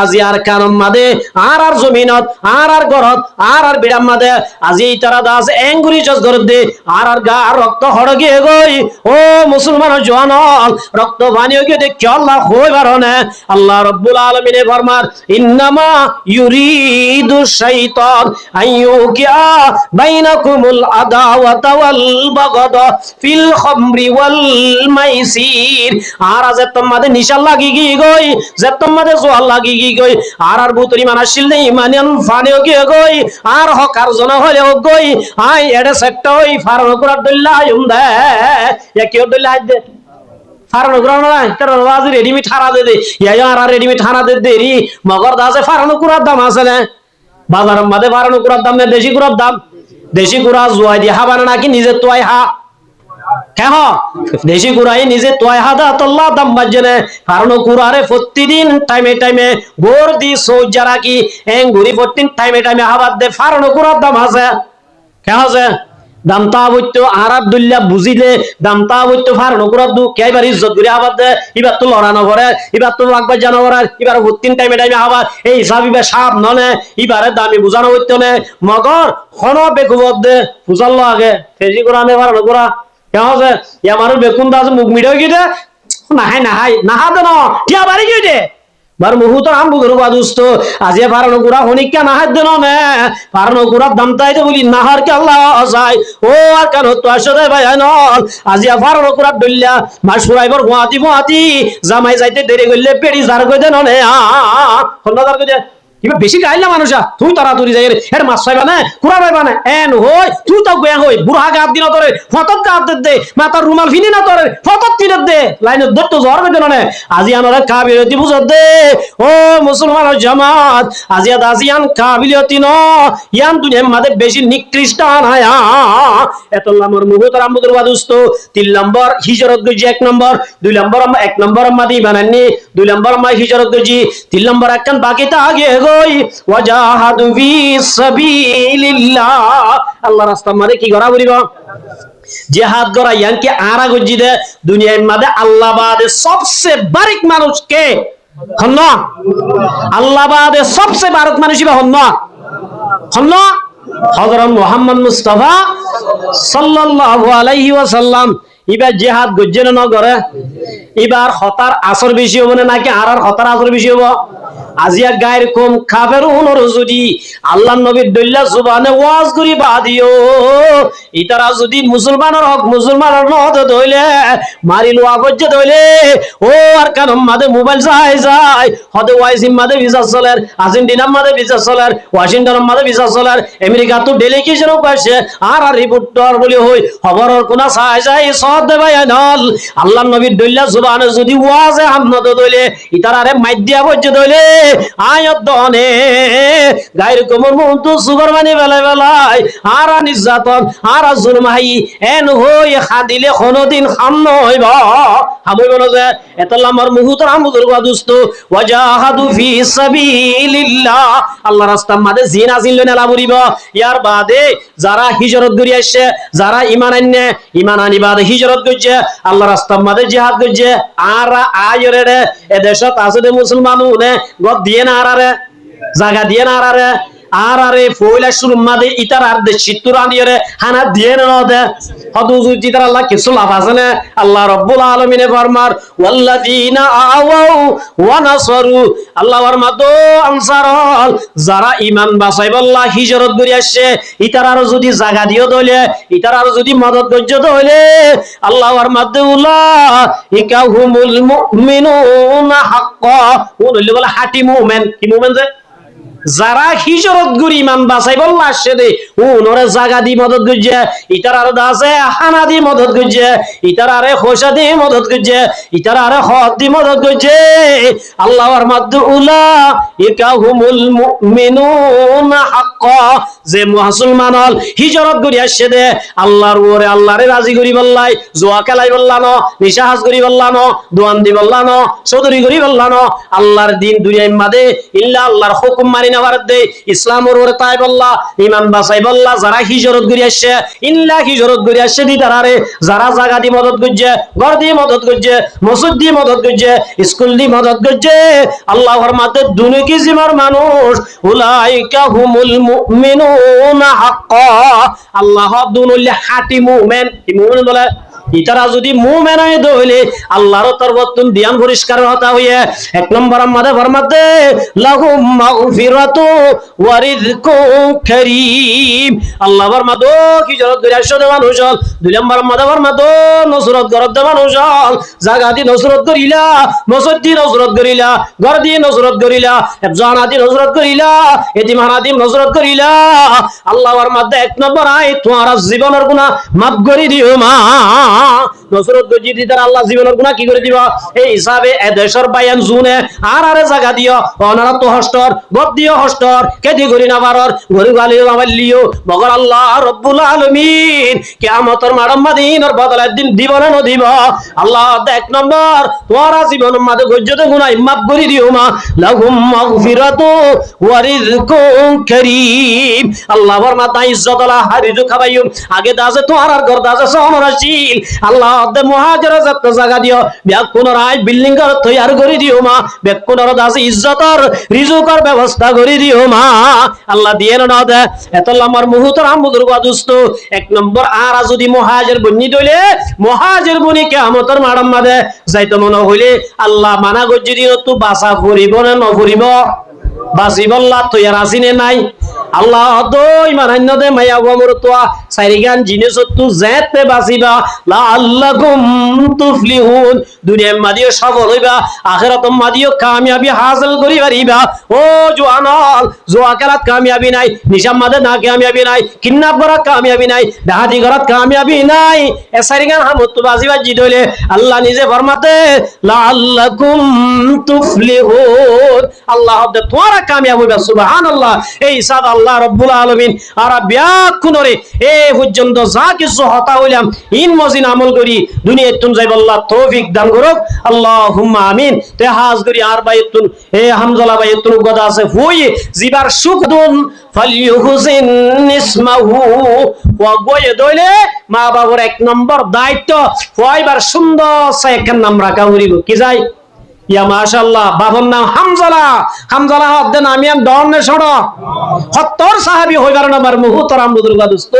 আজি আর কারম মাদে আর জমিনত আর গরত আর বিরাম মাদে আজি ইতারা দাস এঙ্গুরি জজ করে দে আর গা রক্ত হড়গে গই ও মুসলমান জওয়ান রক্ত বানিয়ে গিয়ে দেখ আল্লাহ হই বারনে আল্লাহ রাব্বুল আলামিনে ফরমান ইন্নামা ইউরিদু শাইতান আইয়ুকিয়া বাইনাকুমুল আদাওয়াতা ওয়াল বাগদা ফিল খামরি ওয়াল মাইসির আর আজ তোমাদের নিশা লাগি গি গই যে তোমাদের জোয়াল লাগি গি গই আর বুতরি মানাশিল নেই মানিয়ান ফানিও গি গই আর হকার জন হলে গই আই এডে সেটটা ওই ফারন করার দল্লা ইউমদে এ কি দল্লা দে ফারন করার না কারণ ওয়াজ রেডিমেড হারা দে দে ইয়া আর রেডিমেড হারা দে দেরি মগর দাসে ফারন করার দাম আছে না বাজারের মধ্যে ফারন করার দাম না দেশি করার দাম দেশি কুরা জুয়াই দি হাবানা নাকি নিজে তোয়াই হা কেহ দেশি কুরাই নিজে তোয়াই হাদা তল্লা দাম বাজনে কারণ কুরারে প্রতিদিন টাইমে টাইমে গোর দি সৌজা রাখি এঙ্গুরি প্রতিদিন টাইমে টাইমে হাবাদ দে ফারণ কুরার দাম আছে কেহ আছে দামতা বইতো আরাব দুল্লা বুঝিলে দামতা বইতো ফারণ কুরার দু কেবার ইজ্জত করে হাবাদ দে এবার তো লড়ানো করে এবার তো রাখবার জানো করে এবার প্রতিদিন টাইমে টাইমে হাবাদ এই হিসাব এবার সাপ ননে এবারে দামি বুঝানো হইতো নে মগর হন বেকুবদ দে বুঝালো আগে ফেজি কুরানে ফারণ কুরা কেন আছে আমার বেকুন দাস মুখ মিডিয়া গিয়ে নাহাই নাহাই নাহা দেন টিয়া বাড়ি গিয়ে বার মুহুতর আম বুগর বাদুস্ত আজি ফারণ গুড়া হনিকা নাহার দেন নে ফারণ গুড়ার দাম তাইতে বলি নাহার কে আল্লাহ যায় ও আর কেন তো আসলে ভাই নল আজি ফারণ গুড়ার দল্লা মাস ফুরাইবর গুয়াতি জামাই যাইতে দেরি করলে পেড়ি জার কই দেন নে হন্নাদার কই দে কিবা বেশি গাইলা মানুষা তুই তাড়াতাড়ি যাই এর মাছ পাইবা না কুড়া পাইবা না এন হই তুই তো গে হই বুড়া গাদ দিন তোরে ফতত গাদ দে মাতার রুমাল ফিনি না তোরে ফতত তিন দে লাইন দত্ত জর বে দেন আজি আনরে কাবিলিয়তি বুঝ দে ও মুসলমান জামাত আজি দাজিয়ান কাবিলিয়তি ন ইয়ান দুনিয়ার মাঝে বেশি নিকৃষ্ট আয়া এতল আমর মুহুতর আমদুর বাদুস্ত 3 নম্বর হিজরত গজি 1 নম্বর 2 নম্বর 1 নম্বর মাদি বানানি 2 নম্বর মা হিজরত গজি 3 নম্বর একখান বাকিটা আগে ওয়াজাহাদু ফি সাবিলিল্লাহ আল্লাহ রাস্তা মারে কি করা বলিব জিহাদ করা ইয়ানকে আরা গজি দে দুনিয়ার মধ্যে আল্লাহ বাদে সবচেয়ে বারিক মানুষ কে হন আল্লাহ বাদে সবচেয়ে বারিক মানুষ হন হযরত মুহাম্মদ মুস্তাফা সাল্লাল্লাহু আলাইহি ওয়াসাল্লাম এবার জিহাদ গজ্জে না করে এবার হতার আসর বেশি হবে নাকি আর হতার আসর বেশি হবো আজিয়া গায়ের কম খাবের উনর যদি আল্লাহ নবীর দল্লা জুবানে ওয়াজ করি বাদিও ইতারা যদি মুসলমানের হক মুসলমানের নদ দইলে মারিলো আবজ্জে দইলে ও আর কান মাদে মোবাইল যায় হদে ওয়াইসিম মাদে ভিসা চলার আর্জেন্টিনা মাদে ভিসা চলার ওয়াশিংটন মাদে ভিসা চলার আমেরিকা তো ডেলিগেশন পাশে আর রিপোর্টার বলি হই খবরের কোনা যায় সব দে ভাই নল আল্লাহ নবীর দল্লা জুবানে যদি ওয়াজে হামনদ দইলে ইতারারে মাইদিয়া বজ্জে দইলে আয়াত দনে গায়ের কোমর মন্তু সুগার মানে বেলায় আর নির্যাতন আর জুলুম হাই এন হই খাদিলে কোনদিন খাম নইব হামইব না যে এতলা আমার মুহুতর আমুদুর ওয়াদুস্ত ওয়াজাহাদু ফি সাবিলিল্লাহ আল্লাহ রাস্তা মাদে জিনা জিনলে নেলা বলিব ইয়ার বাদে যারা হিজরত করি আসছে যারা ঈমান আননে ঈমান আনি বাদে হিজরত করছে আল্লাহ রাস্তা মাদে জিহাদ করছে আর আয়রে এ দেশত আছে দে মুসলমান নে গদ দিয়ে না আরে জায়গা দিয়ে না আরে আরে ফয়লা শুরু মাদে ইতার আর দে চিত্তুরা দিয়ে হানা দিয়ে না দে হদুজু জিতার আল্লাহ কিছু লাভ আছে না আল্লাহ রাব্বুল আলামিনে ফরমার ওয়াল্লাযিনা আওয়াউ ওয়া নাসারু আল্লাহ ফরমাতো আনসারল যারা ঈমান বাঁচাই আল্লাহ হিজরত করি আসছে ইতার আর যদি জায়গা দিও দলে ইতার আর যদি মদদ গজ্জ দলে আল্লাহ ফরমাতো উলাইকা হুমুল মুমিনুনা হাক্কা ওনলি বলে হাটি মুমিন কি মুমিন যে যারা হিজরত করি ঈমান বাঁচাই বললা আসছে দে ওনরে জায়গা দি মদদ গজ্জে ইতার আর দাসে হানা দি মদদ গজ্জে ইতার আরে খোসা দি মদদ গজ্জে ইতার আরে হদ দি মদদ গজ্জে আল্লাহর মাদউলা ইকা হুমুল মুমিনুনা হাক্কা যে মুসলমানল হিজরত করি আসছে দে আল্লাহর ওরে আল্লাহরে রাজি করি বললাই জোয়া খেলাই বললানো নিশাহাজ করি বললানো দোয়ান দি বললানো চৌধুরী করি বললানো আল্লাহর দিন দুনিয়ার মাদে ইল্লা আল্লাহর হুকুম মারি নেওয়ার দে ইসলামের ওরে তাই বললা ঈমান বাঁচাই বললা যারা হিজরত করি আসছে ইল্লা হিজরত করি আসছে দি তারারে যারা জায়গা দি মদদ করছে ঘর দিয়ে মদদ করছে মসজিদ দিয়ে মদদ করছে স্কুল দিয়ে মদদ করছে আল্লাহর মাতে দুনিকি জিমার মানুষ উলাইকা হুমুল মুমিনুনা হাক্কা আল্লাহ দুনুল্লি হাটি মুমিন কি মুমিন বলে ইতারা যদি মুমিন হয় দইলে আল্লাহর তরবতুন ধ্যান পরিষ্কার হতা হইয়ে এক নম্বর আমাদের ফরমাতে লাহুম মাগফিরাতু ওয়া রিজকুন কারীম আল্লাহ ফরমাতো হিজরত করে আসো মানুষ দুই নম্বর আমাদের ফরমাতো নসরত করত মানুষ জায়গা দি নসরত করিলা মসজিদ দি নসরত করিলা ঘর দি নসরত করিলা জানা দি নসরত করিলা এতিমানা দি নসরত করিলা আল্লাহ ফরমাতে এক নম্বর আই তোমার জীবনের গুনাহ মাফ করে দিও মা নসরত গজি দিদার আল্লাহ জীবনের গুনাহ কি করে দিবা এই হিসাবে এ দেশের বায়ান জুনে আর আরে জায়গা দিও অনারা তো হস্টর গদ দিও হস্টর কেদি করি না বারর গরি গালিও আমালিও মগর আল্লাহ রব্বুল আলামিন কিয়ামতের মাড়ম মাদিনার বদলার দিন দিব না দিব আল্লাহ এক নম্বর তোরা জীবনের মাঝে গজ্জতে গুনাহ মাফ করে দিও মা লাহুম মাগফিরাতু ওয়া রিজকুন কারীম আল্লাহ ফরমাতা ইজ্জত আলা হারিজু খাবাইম আগে দাজে তোর আর ঘর দাজে সমরাশীল আল্লাহ দে মুহাজির যত জায়গা দিও ব্যাকুনর আই বিল্ডিং কর তৈয়ার করে দিও মা ব্যাকুনর দাজে ইজ্জতর রিজুকর ব্যবস্থা করে দিও মা আল্লাহ দিয়ে না দে এতলা আমার মুহুতর আমুদুর বাদুস্ত এক নম্বর আর যদি মুহাজির বনি দইলে মুহাজির বনি কিয়ামতের মাড়ম মাদে যাইতো মনে হইলে আল্লাহ মানা গজ্জি দিও তো বাসা ফুরিব না ন ফুরিব বাসিবল্লাহ তৈয়ার আসিনে নাই আল্লাহ দই মানান্য দে মায়া গমর তোয়া সাইরিগান জিনিস তু যেতে বাসিবা লা আল্লাকুম তুফলিহুন দুনিয়া মাদিও সফল হইবা আখিরাত মাদিও কামিয়াবি হাসিল করি পারিবা ও জওয়ানল জোয়া খেলাত কামিয়াবি নাই নিশাম মাদে না কামিয়াবি নাই কিডন্যাপ করা কামিয়াবি নাই ডাহাতি করাত কামিয়াবি নাই এ সাইরিগান হামত তু বাসিবা জি দইলে আল্লাহ নিজে ফরমাতে লা আল্লাকুম তুফলিহুন আল্লাহ দে তোরা কামিয়াব হইবা সুবহানাল্লাহ এই সাদ আল্লাহ রাব্বুল আলামিন আর ব্যাকুনরে এ পর্যন্ত যা কিছু হতা হইলাম ইন মজিন আমল করি দুনিয়াত তুন যাইব আল্লাহ তৌফিক দান করুক আল্লাহুম্মা আমিন তে হাজ করি আর বাইতুন এ হামজালা বাইতুন গদা আছে ফুই জিবার সুখদুন ফালিয়ুহসিন ইসমাহু ওয়া গয়ে দইলে মা বাবার এক নম্বর দায়িত্ব ফুয়াইবার সুন্দর সে এক নাম রাখা হইব কি যায় ইয়া মাশাআল্লাহ বাবার নাম হামজালা হামজালা হদ্দে নামিয়ান ডরনে ছড় 70 সাহাবী হইবার নাম্বার মুহতরাম বুজুর্গ দোস্ত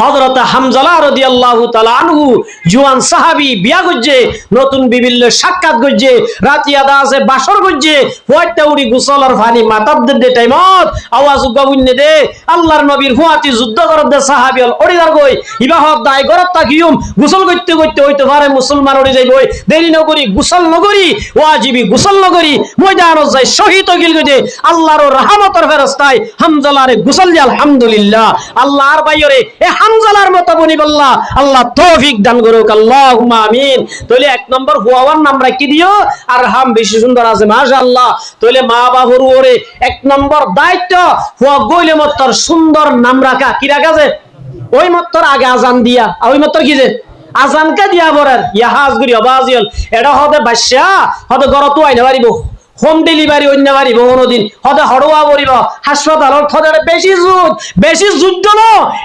হযরত হামজালা রাদিয়াল্লাহু তাআলা আনহু জওয়ান সাহাবী বিয়া করছে, নতুন বিবিল্লে সাক্ষাৎ করছে, রাতিয়া দাসে বাসর করছে, পয়টা উড়ি গোসলের পানি মাথার দে টাইমত আওয়াজ গাবুন্নে দে আল্লাহর নবীর হুয়াতি যুদ্ধ করত দে সাহাবী হল ওড়িদার কই ইবাহত দাই গরত তাকিয়ুম গোসল করতে করতে হইতে পারে মুসলমান ওড়ি যাইব, দেরি নগরি গোসল নগরি ওয়াজিবি গোসল নগরি ময়দানত যাই শহীদ গিল গদে আল্লাহর রহমতের ফেরেশতায় হামজালারে গোসল দি আলহামদুলিল্লাহ। আল্লাহর বাইরে এ হামজালার মতো বনি বল্লা আল্লাহ তৌফিক দান করুক, আল্লাহুম্মা আমিন। তাহলে এক নম্বর হুয়াওয়ার নাম রাখি দিও আর হাম বেশি সুন্দর আছে মাশাআল্লাহ। তাহলে মা বাবার ওরে এক নম্বর দায়িত্ব হুয়া গইলে মতর সুন্দর নাম রাখা, কি রাখা যে ওই মতর আগে আজান দিয়া ওই মতর কি যে আজান কা দিয়া বরার ইয়াহাজ গুরি আবাজিল এটা হবে বাদশা হবে গরত আইনা পারিব, হোম ডেলিভারি অন্য পারিব, কোনদিন হতে হড়ুয়া পড়িব হাসপাতালত হতে বেশি যুদ্ধ ন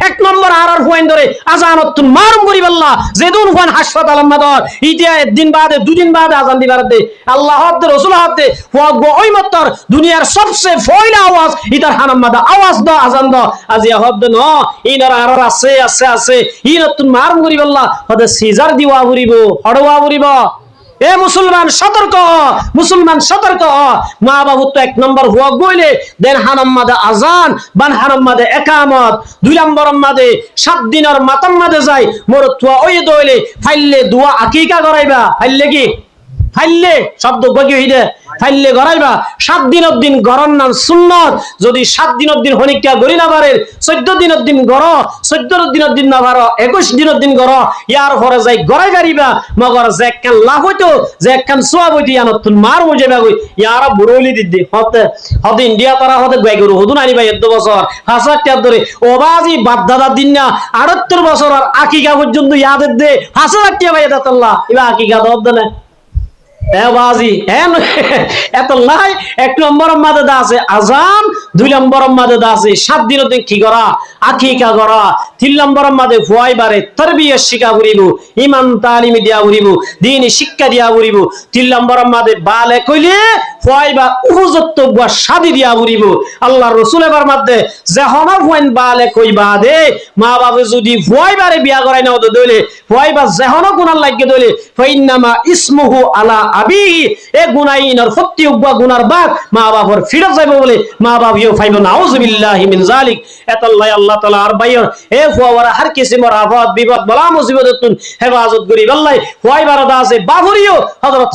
এক নম্বর আর হুয়াইন ধরে আজানত তুন মারুম করি বললা যেদিন হুয়ান হাসপাতাল মাদর ইতিয়া একদিন বাদে দুদিন বাদে আজান দিবার দে আল্লাহ হতে রসুল হতে হুয়া ওই মতর দুনিয়ার সবচেয়ে ফয়লা আওয়াজ ইতার হানাম মাদা আওয়াজ দ আজান দ আজিয়া হদ ন ইনার আর আছে আছে আছে ইনত তুন মারুম করি বললা হতে সিজার দিওয়া পড়িব হড়ুয়া পড়িব। এ মুসলমান সতর্ক, মুসলমান সতর্ক, মা বাবু তো এক নম্বর হুয়া গইলে দেন হানাম মাদে আজান বান হানাম মাদে একামত, দুই নম্বর মাদে 7 দিনের মাতাম মাদে যাই মোর তুয়া ওই দইলে ফাইলে দুয়া আকিকা করাইবা, ফাইলে কি ফাইলে শব্দ বকি হইদে ফাইলে গড়াইবা 7 দিনের দিন গরম নাম সুন্নত, যদি 7 দিনের দিন হনিকা গরি না পারে 14 দিনের দিন গড়, 14 দিনের দিন না পারো 21 দিনের দিন গড়, ইয়ার পরে যাই গড়াই গাড়িবা মগর যে একখান লাভ হইতো যে একখান সোয়াব হইতো ইয়ানতুন মার মুজে বাগুই ইয়ারা বুড়লি দিদি হতে হতে ইন্ডিয়া তারা হতে গাই গরু হদুন আনি ভাই 1 বছর 5000 টাকা ধরে ওবাজি বাপ দাদার দিন না 78 বছর আর আকিকা পর্যন্ত ইয়াদের দে 5000 টাকা ভাই দাতাল্লাহ ইবা আকিকা দদ না বাজি এত লাই। 1 নম্বর মাদে আছে আজান, 2 নম্বর মাদে আছে 7 দিনের দিন কি করা আকিকা করা, 3 নম্বর মাদে ফুয়াইবারে তারবিয়ত শিক্ষা করিব, ঈমান তালিম দিয়া করিব, দ্বীনি শিক্ষা দিয়া করিব, 3 নম্বর মাদে বালে কইলে ফুয়াইবা উপযুক্ত বুয়া শাদি দিয়া করিব। আল্লাহর রাসূল এবার মধ্যে যখন ফুয়াইন বালে কইবা দে মা বাবা যদি ফুয়াইবারে বিয়া করাই নাও তো দইলে ফুয়াইবা যখন গুনাহ লাগে দইলে ফাইন্নামা ইসমুহু আলা আবি এ গুনাইনার ফতি উবা গুনার বাদ মা বাবার ফিরে যাইব বলে মা বাবিও ফাইব নাউযুবিল্লাহি মিন যালিক। এতাল্লাহ আল্লাহ তাআলা আর বাইর এ ফুয়ারা হার কিসিমর আফাত বিপদ বলা মুসিবততুন হেফাজত করি আল্লাহ ফুয়াইবার দা আছে বাবরিও হযরত